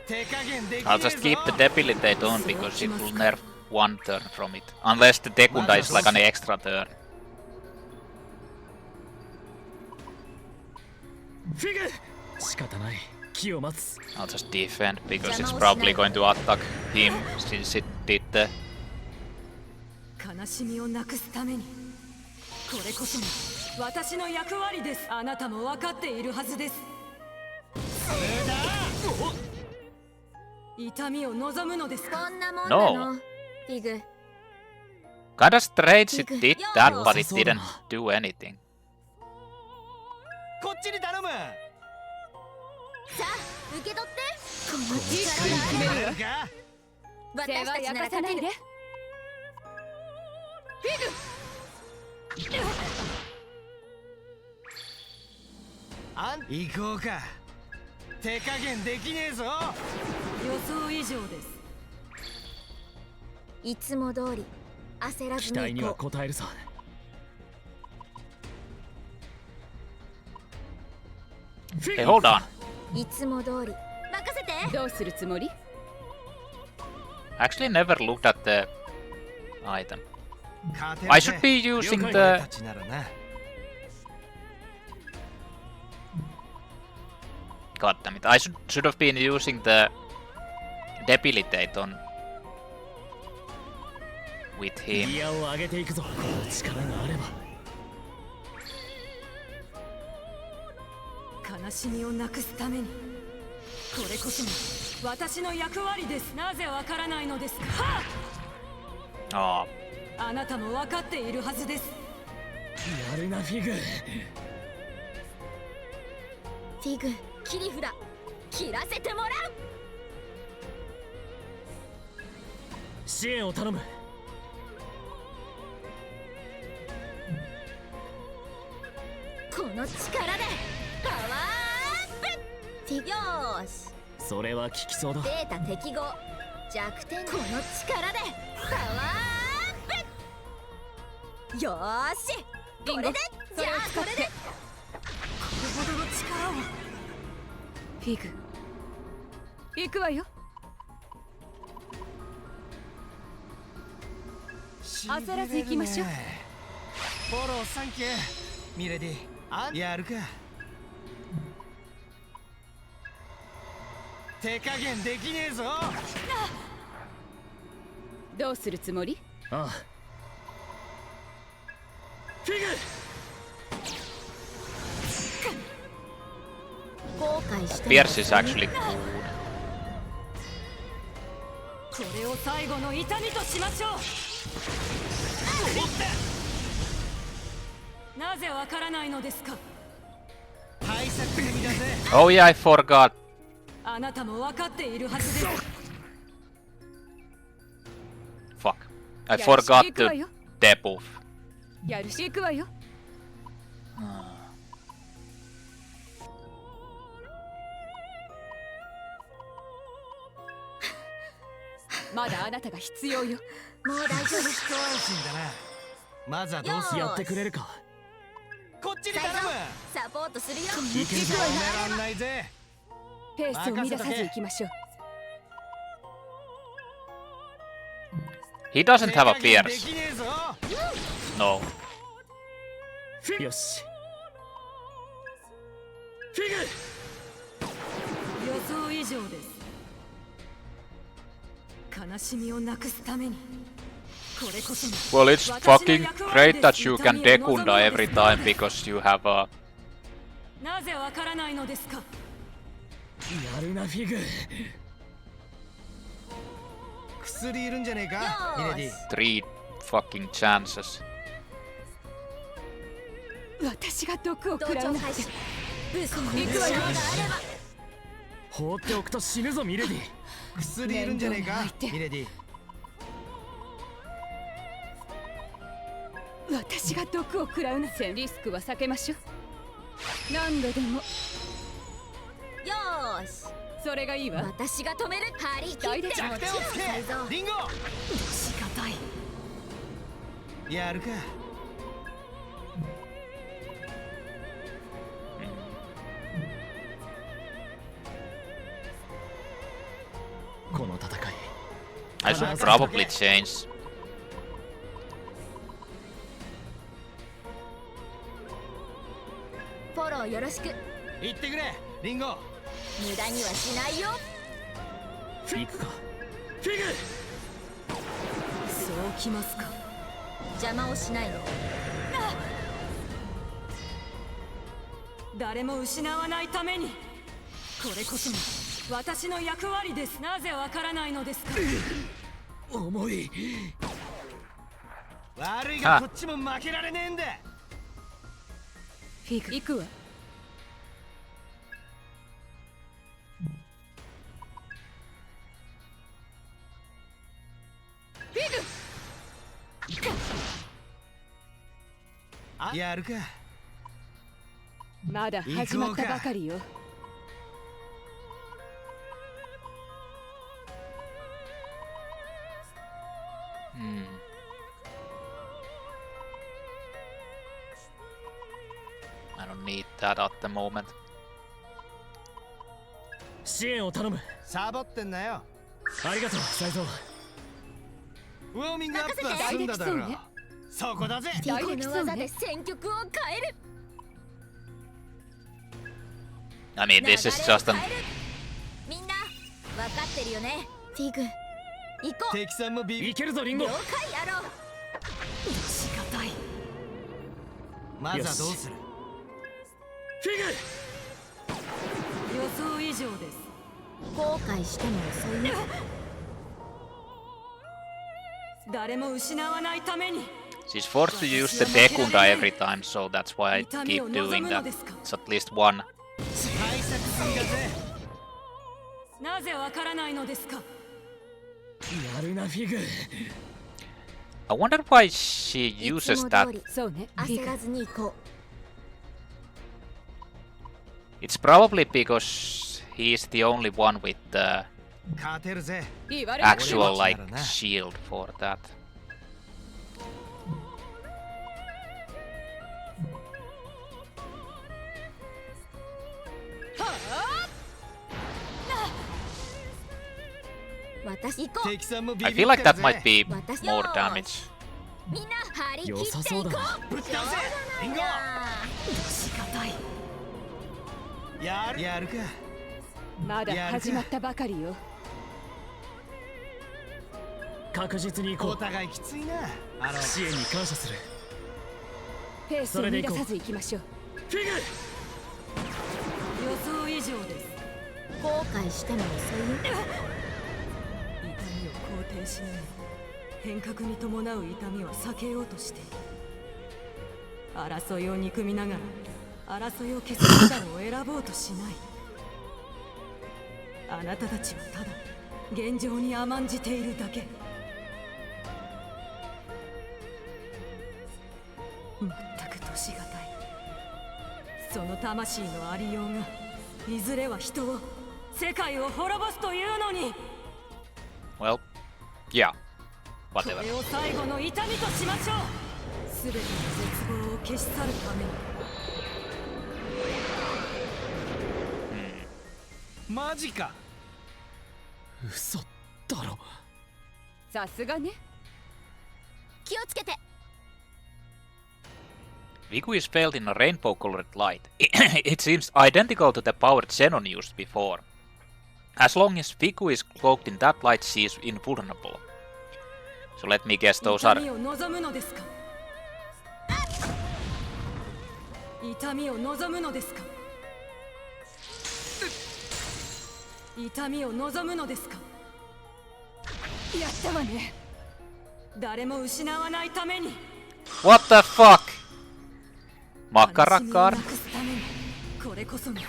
手加減できね I'll えぞ。 just keep the debilitate on because it will nerf one turn from it. Unless the Dekunda is like an extra turn. フィグ仕方ない。気を待つ。 I'll just defend because it's probably going to attack him since it did the. 悲しみをなくすためにこれこそが私の役割です。あなたも分かっているはずです。痛みを望むのですか。こんなもんなの。 No. フィグ Kinda strange it did that, but it didn't do anything. こっちに頼む。さあ受け取って。この決力がある。めるか。私たちなら勝てる。行こうか。手加減できねえぞ。予想以上です。いつも通り焦らず期待にはに行こ応えるさ。Hey, hold on. う。いつも通り任せて。どうするつもり？ I actually never looked at the item. I should be using the... God damn it. I should have been using the debilitate on with him. ギアを上げていくぞ。この力があれば。悲しみをなくすために、これこそが私の役割です。なぜわからないのですか？Oh, あなたも分かっているはずです。やるなフィグ。フィグ、切り札切らせてもらう。支援を頼む。この力でパワーアップ。よーし、それは効きそうだ。データ適合。弱点。この力でパワーアップ。よーし、これでじゃあこれでこれほどの力を。フィグ、行くわよ。焦らず行きましょう。フォローサンキュー。ミレディ、やるか。手加減できねえぞ。どうするつもり？ああ。フィグ。後悔して Pierce is actually cool. これを最後の痛みとしましょう。なぜわからないのですか？対策組だぜ。 Oh yeah, I forgot. あなたも分かっているはずです。 Fuck. I forgot to debuff. やるし行くわよ。まだあなたが必要よ。もう大丈夫。一安心だな。まずはどうする？やってくれるか。こっちに頼む。サポートするよ。いけるぞ。止めらんないぜ。ペースを乱さず行きましょう。He doesn't have a 手加減で pierce. きねえぞ。 No. よし。フィグ。予想以上です。悲しみをなくすために、これこそが Well, it's fucking great that you can Dekunda every time because you have a... なぜわからないのですか？やるなフィグ。薬いるんじゃねえか、ミレディ。 3 fucking chances. 私が毒を同食らうなんて。調開始。ブースト行くわよ。放っておくと死ぬぞミレディ。薬いるんじゃねえか、面倒な相手ミレディ。私が毒を食らうなんて。リスクは避けましょう。何度でも。よーし、それがいいわ。私が止める。張り切って。もちろん弱点をつけサイゾー。リンゴ。しがたい。やるか。この戦い。I should probably change. フォローよろしく。言ってくれ、リンゴ。無駄にはしないよ。行くか。フィグ。そうきますか。邪魔をしないの。誰も失わないために、これこそが私の役割です。なぜわからないのですか？重い。悪いがこっちも負けられねえんだ。フィグ、行くわ。やるか。まだ始まったばかりよ。I don't need that at the moment. 支援を頼む。サボってんなよ。ありがとう、サイゾウォーミングアップは済んだだろう。そこだぜ。フィグの技で戦局を変える。I mean, this is just an... みんな分かってるよね。フィグ行こう。敵さんもビビ。いけるぞリンゴ。了解やろう。仕方い。まずはどうする。フィ予想以上です。後悔しても遅いね。誰も失わないために。 She's forced to use the Dekunda every time, so that's why I keep doing that. It's at least one. 対策すんだぜ。なぜわからないのですか。やるなフィグ。 I wonder why she uses that. そうね。焦らずに行こう。 It's probably because he's the only one with the 勝てるぜ。 actual like shield for that. I feel like that might be more damage. みんな張り切っていこう。良さそうだな。ぶっ倒せ。リンゴ。仕方い。やるか。まだ始まったばかりよ。確実に行こおう。互いきついな。支援に感謝する。ペースを乱さず行きましょう。フィグ。予想以上です。後悔しても遅いよ。痛みを肯定しない。変革に伴う痛みは避けようとしている。争いを憎みながら争いを消す手段を選ぼうとしない。あなたたちはただ現状に甘んじているだけ。全く年がたい。その魂のありようがいずれは人を世界を滅ぼすというのに。 Well, yeah. こ Whatever. れを最後の痛みとしましょう。すべての絶望を消し去るために。マジか。嘘だろ。さすがね。気をつけて。 Figue is veiled in a rainbow-colored light. It seems identical to the power Xenon used before. As long as Figue is cloaked in that light, she is invulnerable. So let me guess, those are... 痛みを望むのですか。痛みを望むのですか。痛みを望むのですか。やったわね。誰も失わないために。 What the fuck? 悲しみを Makarakar? なくすために。これこそが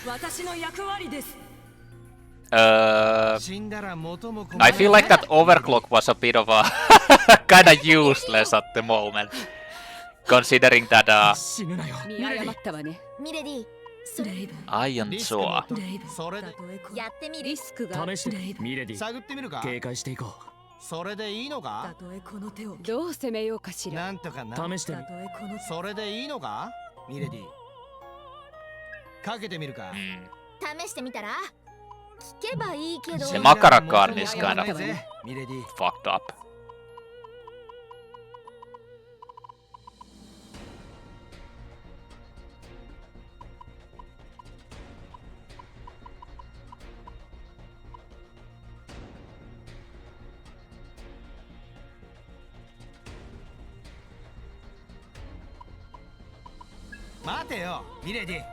私の役割です。死んだら元も子も I feel like that overclock was a bit of a kinda useless at the moment. Considering that 死ぬなよ。見誤ったわね。ミレディ、それ Iron リスクも Soa. レイブン。それでたとえこやってみる。リスクが試してミレディ。探ってみるか。警戒していこそれでいいのたか。とえこの手を。どう攻めようかしら。なんとかな。う。試してみたとえこの。それでいいのか。ミレディ。かけてみるか。 Hmm. 試してみたら。聞けばいいけど。 Se Makarakar is kind of ミレディ。 fucked up. 待てよ、ミレディ。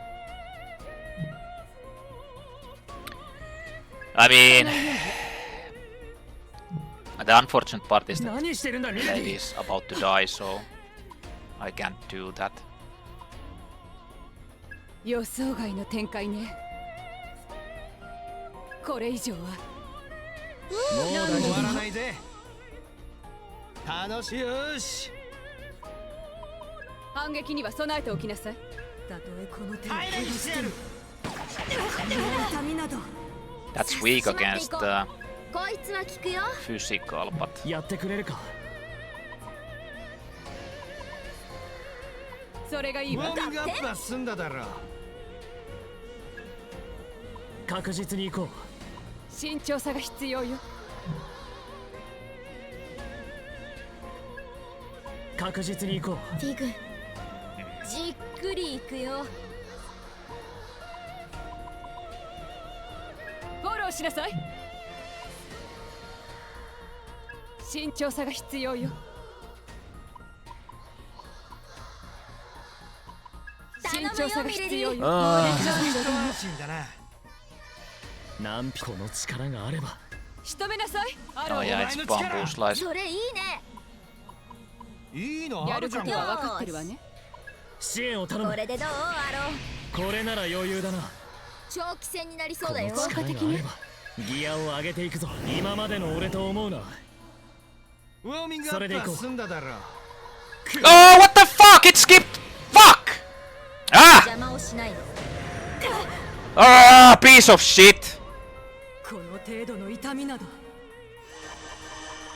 I mean... The unfortunate part is that 何してるんだミレデ Lady ィ。 is about to die, so I can't do that. 予想外の展開ね。これ以上は。もう終わらないぜ。楽しい。よし。反撃には備えておきなさい。たとえこの手を怪我しても痛みなど That's weak against こいつは効くよ。 physical, but やってくれるか。それがいいわ。ウォーミングアップは済んだだろう。確実に行こう。慎重さが必要よ。確実に行こう。フィグ、じっくり行くよ。フォローしなさい。慎重さが必要よ。慎重さが必要よ。心だな。なんぴこの力があれば。仕留めなさい。アロ oh ー、 yeah, it's bamboo slice. それいいね。いいのやるあるじゃんか。ことは分かってるわね。支援を頼む。これでどうアロこれなら余裕だな。長期戦になりそうこのだよ。力があればギアを上げていくぞ。今までの俺と思うな。ウォーミングアップは済んだだろう。 Oh, what the fuck? It skipped! Fuck! Ah! 邪魔をしないの。 Ah, piece of shit! この程度の痛みなど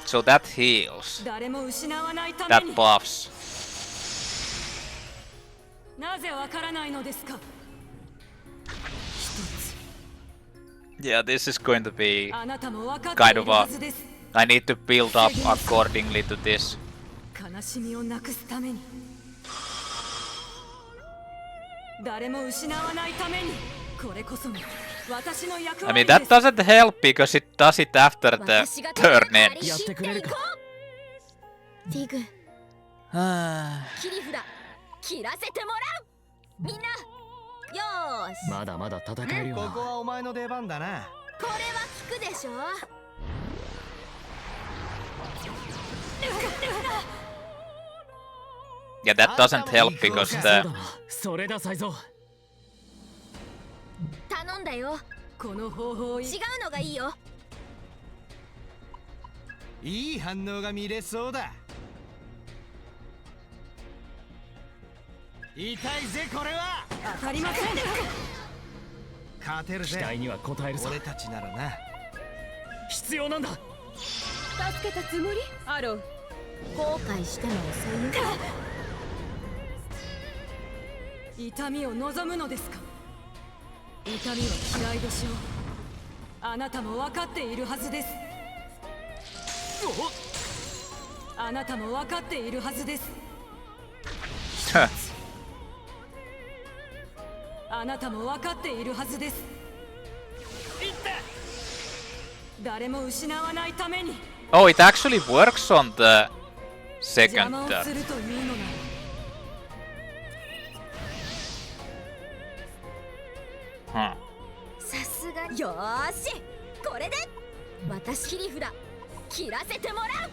So that heals. 誰も失わないた That めに buffs. なぜわからないのですか。 Yeah, this is going to be あなたも分かってい kind る of は a... ずです。 I need to build up accordingly to this. 悲しみをなくすために誰も失わないためにこれこそが私の役 I 割 mean, で that す。 doesn't help because it does it after the 私が turn 張り ends. やってくれるか。フィグ、 Ah. 切り札切らせてもらう。みんな、よーし。まだまだ戦えるよここな。はお前の出番だな。これは効くでしょ。 Yeah, that doesn't help because そう the... だな。それだサイゾー。頼んだよ。この方法違うのがいいよ。いい反応が見れそうだ。痛いぜこれは。当たりません。勝てるぜ。期待には応えるぞ。俺たちならな。必要なんだ。助けたつもりアロー。後悔しても遅いよ。痛みを望むのですか。痛みは嫌いでしょう。あなたも分かっているはずです。あなたも分かっているはずです。あなたも分かっているはずです。誰も失わないために Oh, it actually works on the 邪 second 魔を turn. するというのなら Huh. さすがに。よーし、これで私切り札切らせてもらう。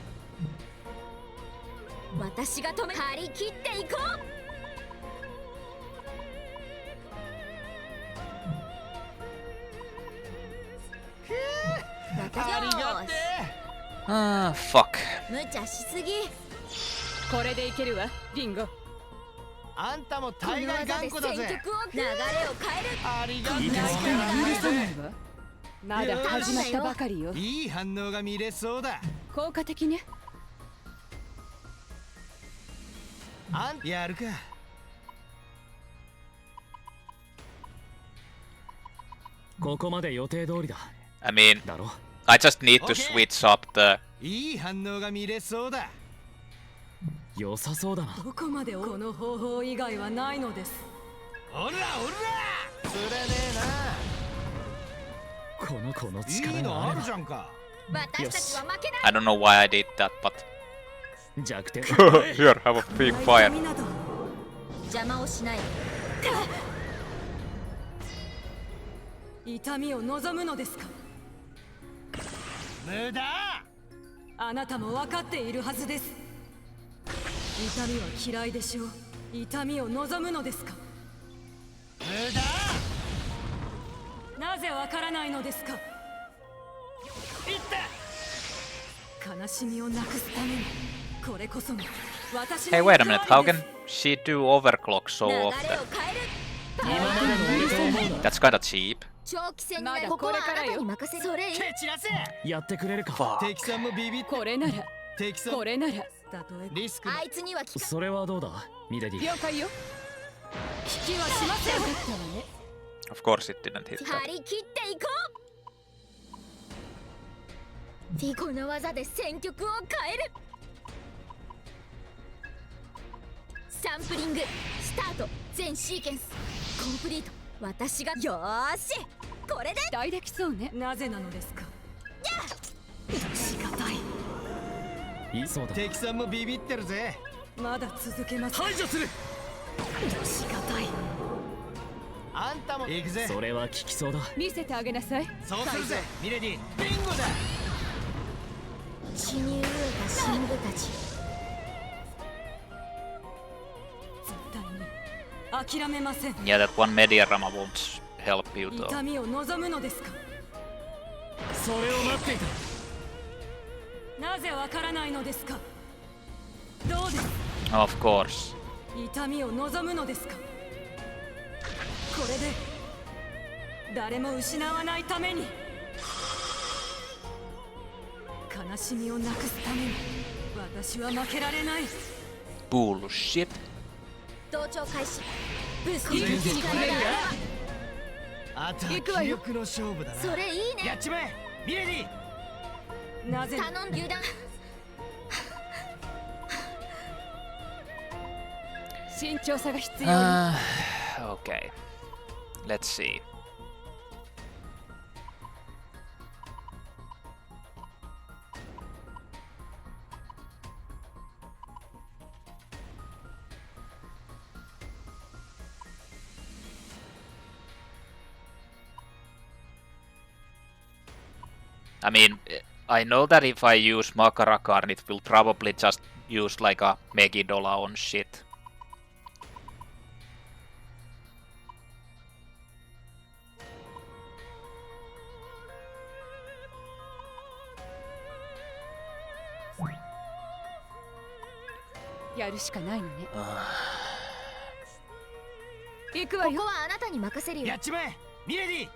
私が止め張り切っていこう。ありがて Ah, fuck. 無茶しすぎ。これでいけるわ、リンゴ。あんたもこの大概技で頑固だぜ。戦局を流れを変える。ありがていいですね許さないわ。まだ始まったばかりよ。いい反応が見れそうだ。効果的ね。やるか。ここまで予定通りだ。 I mean, だろ。 I just need to Okay. switch up the... いい反応が見れそうだ。良さそうだな。どこまでこの方法以外はないのです。おらおら。釣れねこの子のえな。い力いのあがあればるじゃんか。私たちは負けない。 I don't know why I did that, but... 弱点。 Here, have a big 痛 fire. みなど邪魔をしない。痛みを望むのですか。無駄。あなたも分かっているはずです。痛みは嫌いでしょう。痛みを望むのですか。無駄。なぜわからないのですか。悲しみをなくすためにこれこそが私 Hey, の wait a minute. How 役割で can す she do overclock so 流れを often? 変える That's kinda cheap. 長期戦になまだるここはこれからよあなたに任せるそれいい蹴散らせ。やってくれるか。 Fuck. 敵さんもビビってこれなら敵さんこれならたとえリスクあいつには聞かそれはどうだミレディ。了解よ引きはしませんかったわね Of course it didn't hit 張 that. り切っていこうフィこの技で戦局を変えるサンプリングスタート全シーケンスコンプリート私がよーしこれで期待できそうねなぜなのですかしがたいいいそうだ。敵さんもビビってるぜ。まだ続けます排除する。しがたいあんたも行くぜ。それは効きそうだ。見せてあげなさいそうするぜミレディ。ビンゴだ。血に飢えた神部たち絶対に諦めません Yeah, that one Mediarama won't help you though. 痛みを望むのですかそれを待っていた。なぜわからないのですかどうです Of course. 痛みを望むのですかこれで誰も失わないために悲しみをなくすために私は負けられない Bullshit. 同調開始ブースト一気に決めるわあとは行くわよ気力の勝負だな。それいいねやっちまえミレディ。なぜ頼ん油断慎重さが必要よ Okay. Let's see. I mean, I know that if I use Makarakan, it will probably just use like a Megidola on shit. やるしかないのね行くわよここはあなたに任せるよやっちまえミレディ。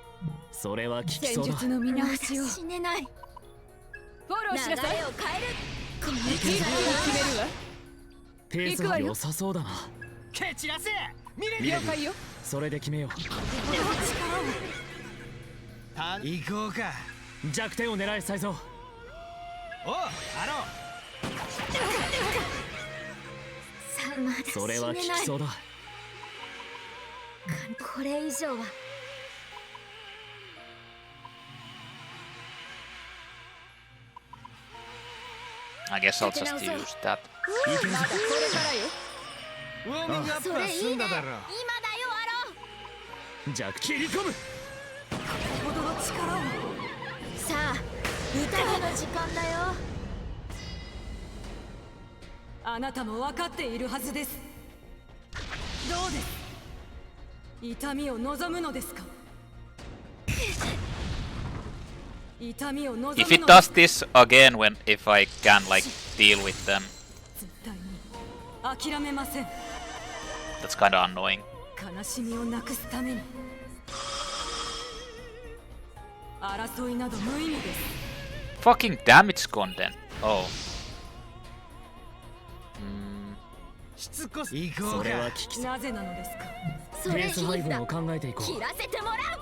それは効き戦そうだ。術の見直しをフ死ねないォローしなさい流れを変えるこの一気に決めるわペースが良さそうだな。蹴散らせミレディ。了解よそれで決めよ行こうか。う。弱点を狙えサイゾー。おうアロさあまだそれは効きそうだ。これ以上は I guess I'll just use that. まだこれからよウォーミングアップは済んだだろう。今だよ弱切り込む。ほどの力をアロさあ歌の時間だよあなたも分かっているはずですどうです痛みを望むのですか痛みを望むの If です it does this again when if I can like deal with them, 絶対に諦めません that's kinda annoying. 悲しみをなくすために争いなど無意味です Fucking damage content. Oh. しつこす行こそうれはか。効きそう。なぜなのですかそれいペース配いだ分を考えていこ切らせてもらう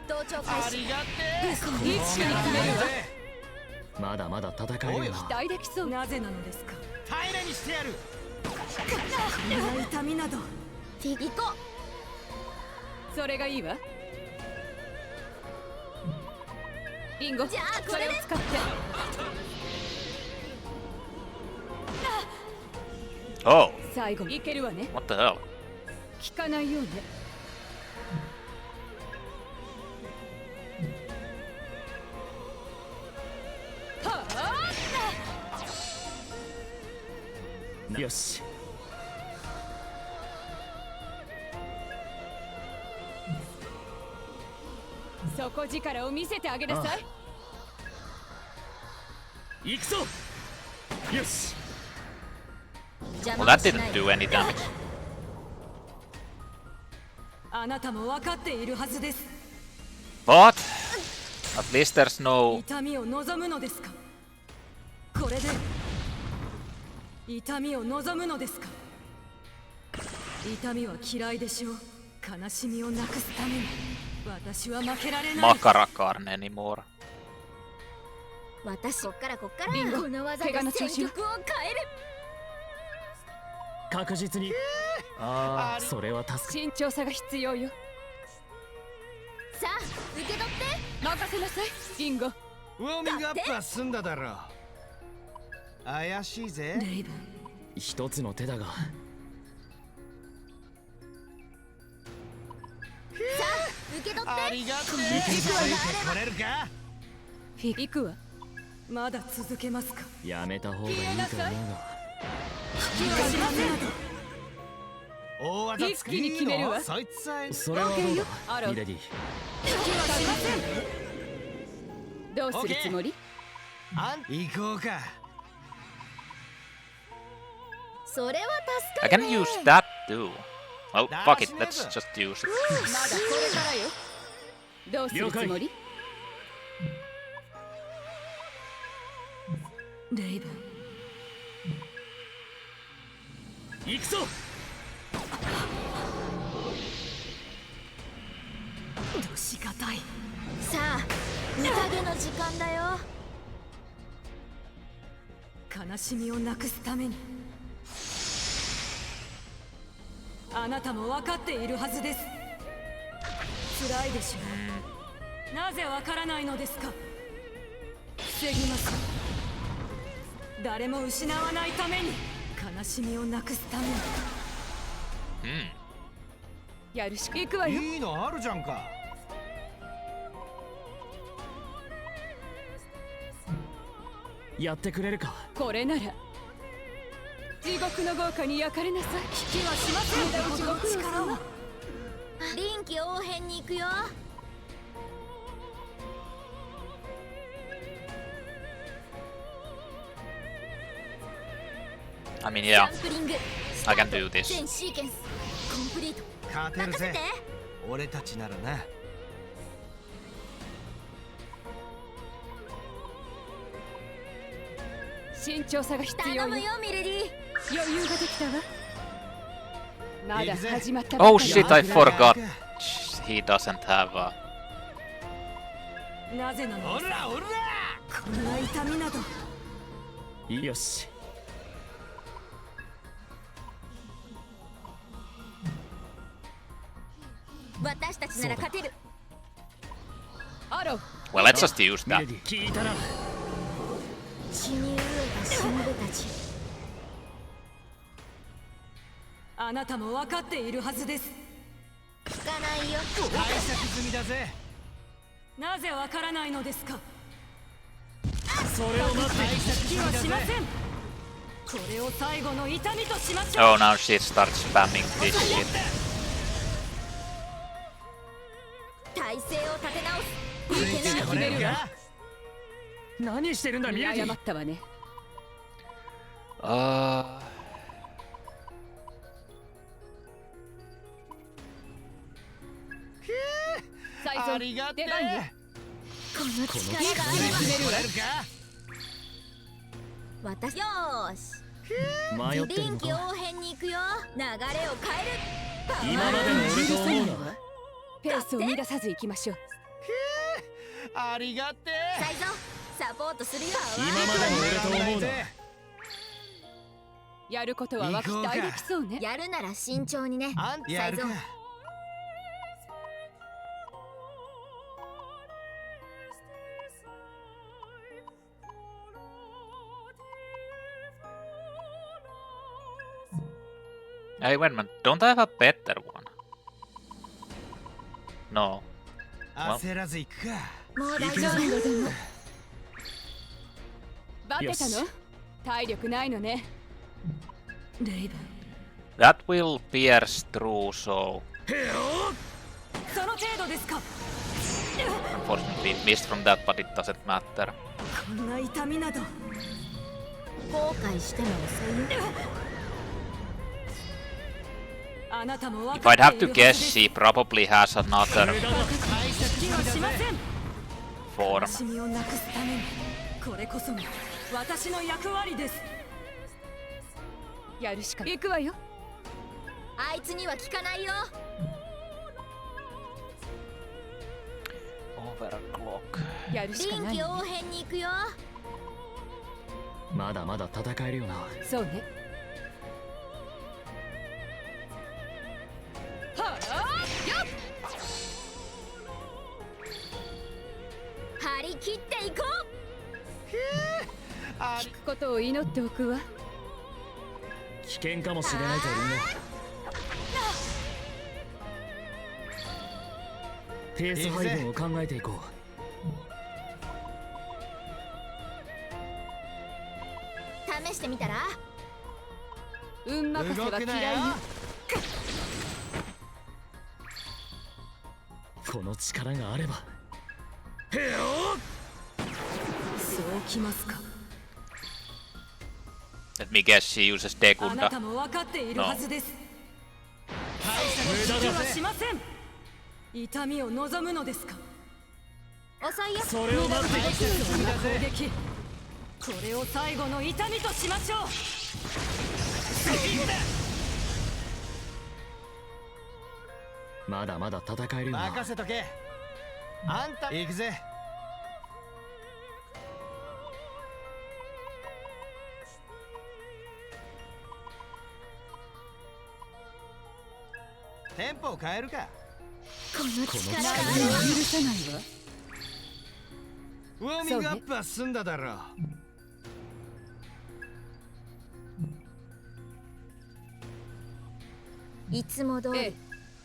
同調開始ありがて一気に決めるわう。まだまだ戦えるよ期な。待できそうなぜなのですかえ。平らにしてやる。こんな痛みなどフィギコそれがいいわリンゴじゃあこそれれでを使って Oh, 最後いけるわね what the hell? 聞かないようねはあよし。底力を見せてあげなさい行くぞ。よし Well, that didn't do any damage. あなたも分かっているはずです。 But at least there's no. 痛みを望むのですか。これで痛みを望むのですか。痛みは嫌いでしょう。悲しみをなくすために私は負けられない。 Makarakarn anymore. 私こっからこリンゴの技怪我ので調子は戦局を変える。確実にああそれは助か慎重さが必要よ。さあ受け取って。任せなさいリンゴ。ウォーミングアップは済んだだろう。怪しいぜ。レイブン、一つの手だがさあ受け取って。ありがとう。これついてこれるか。フィ行くわ。まだ続けますか。やめた方がいいと思うが。引きはしません。大技一気に決めるわ。そいつさえ。それはどうあらだミレディ。引きはしません。どうするつもり？行こうか。それは I 助かる can ね。 use that too. Oh, fuck it. Let's just use it. まだこれからよ。どうするつもり？レイブン、行くぞ。どしがたい。さあ宴の時間だよ。悲しみをなくすためにあなたも分かっているはずです。辛いでしょう。なぜ分からないのですか。防ぎます。誰も失わないために、悲しみをなくすために。やるしか行くわよ。いいのあるじゃんか。やってくれるか。これなら地獄の豪華に焼かれなさい。引きはしません。地獄の力を。臨機応変に行くよ。 I mean, yeah, サンプリング I can do this. 全シーケンスコンプリート。勝てるぜ任せて。俺たちならな。慎重さが必要よ。頼むよミレディ。余裕ができたわ。まだ始まったばか Oh り。 shit, I forgot. He doesn't have a. なぜなのですか。おらおら。こんな痛みなど。よし。私たちなら勝てる。アロー。 Well, let's just use ミレ that. ディ聞いたな。血に飢えた死んでたち。あなたも分かっているはずです。聞かないよ。対策済みだぜ。なぜ分からないのですか。それを待って。引きはしません。これを最後の痛みとしましょう。 Oh, now she starts spamming this shit. 体勢を立て直す。ついてこれるか。何してるんだミレデ謝ィ。ったわね。サイありがてえ。出番よ。この力があれば。ついてこれるか。私よーし。迷ってる臨機応のか。変に行くよ。流れを変える。今までの俺と思うな。ペースを乱さず行きましょう。ありがてえ。サイゾサポートするよ。今までの俺と思うな。やることは期待できそうね。やるなら慎重にね。あんやるか。 Hey, wait a minute. Don't I have a better one? No. 焦らず行くか。もう大丈夫。バテたの？体力ないのね。レイブン、 That will pierce through, so その程度ですか。 unfortunately it missed from that, but it doesn't matter. こんな痛みなど。後悔しても遅いよ。あなたも If 分か I'd って have い to る guess, はずです。 she probably has another 気はしません。 form. 悲しみをなくすためにこれこそが私の役割です。やるしか行くわよ。あいつには効かないよ。 Overclock. やるしか臨ないわね。機応変に行くよ。まだまだ戦えるよな。そうね。はあ、よっ。張り切っていこ聞くことを祈っておくわ。危険かもしれないぞリンゴ。ペース配分を考えていこう。試してみたら。運任せは嫌いね。う。この力があれば。そうきますか。 Let me guess, she uses あな Degunda. たも分かっているはずです。無駄だ気はしません。痛みを望むのですか。遅いよ。それを待っていた。そんな攻撃、これを最後の痛みとしましょう。まだまだ戦えるよな。任せとけ。あんた行くぜ。テンポを変えるか。この力許あるわ。さないわ。ウォーミングアップは済んだだろう。いつも通りええ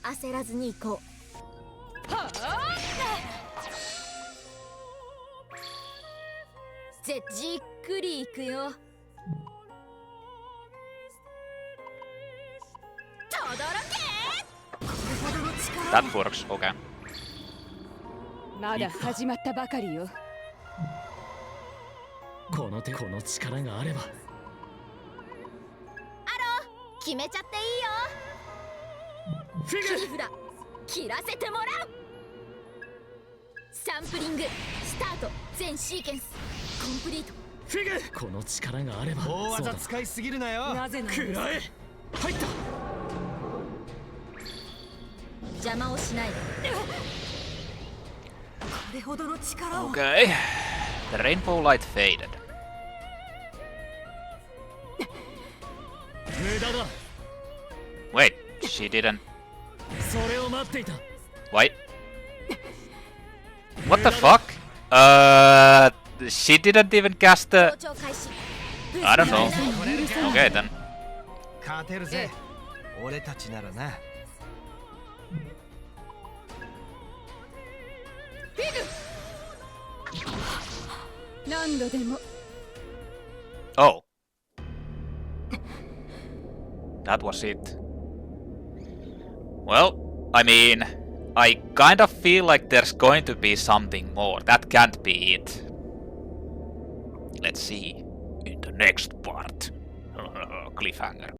焦らずに行こう。はあ、じっくり行くよ。とどろけ。これほどの力 That を works, okay. まだ始まったばかりよ。この力があれば。決めちゃっていいよ。切り札切らせてもらう。サンプリングスタート。全シーケンスコンプリート。フィグ。この力があれば。大そう技だ。使いすぎるなよ。なぜなんですか。くらえ。入った。邪魔をしないで。これほどの力を Okay. The rainbow light faded. 無駄だ。 Wait, she didn't. それを待っていた。 Wait. What the fuck? She didn't even cast 登 the. 頂開始。 I don't know. ブースター Okay then. 勝てるぜ。俺たちならな。何度でも。 Oh. That was it. Well, I mean, I kind of feel like there's going to be something more. That can't be it. Let's see in the next part. Cliffhanger.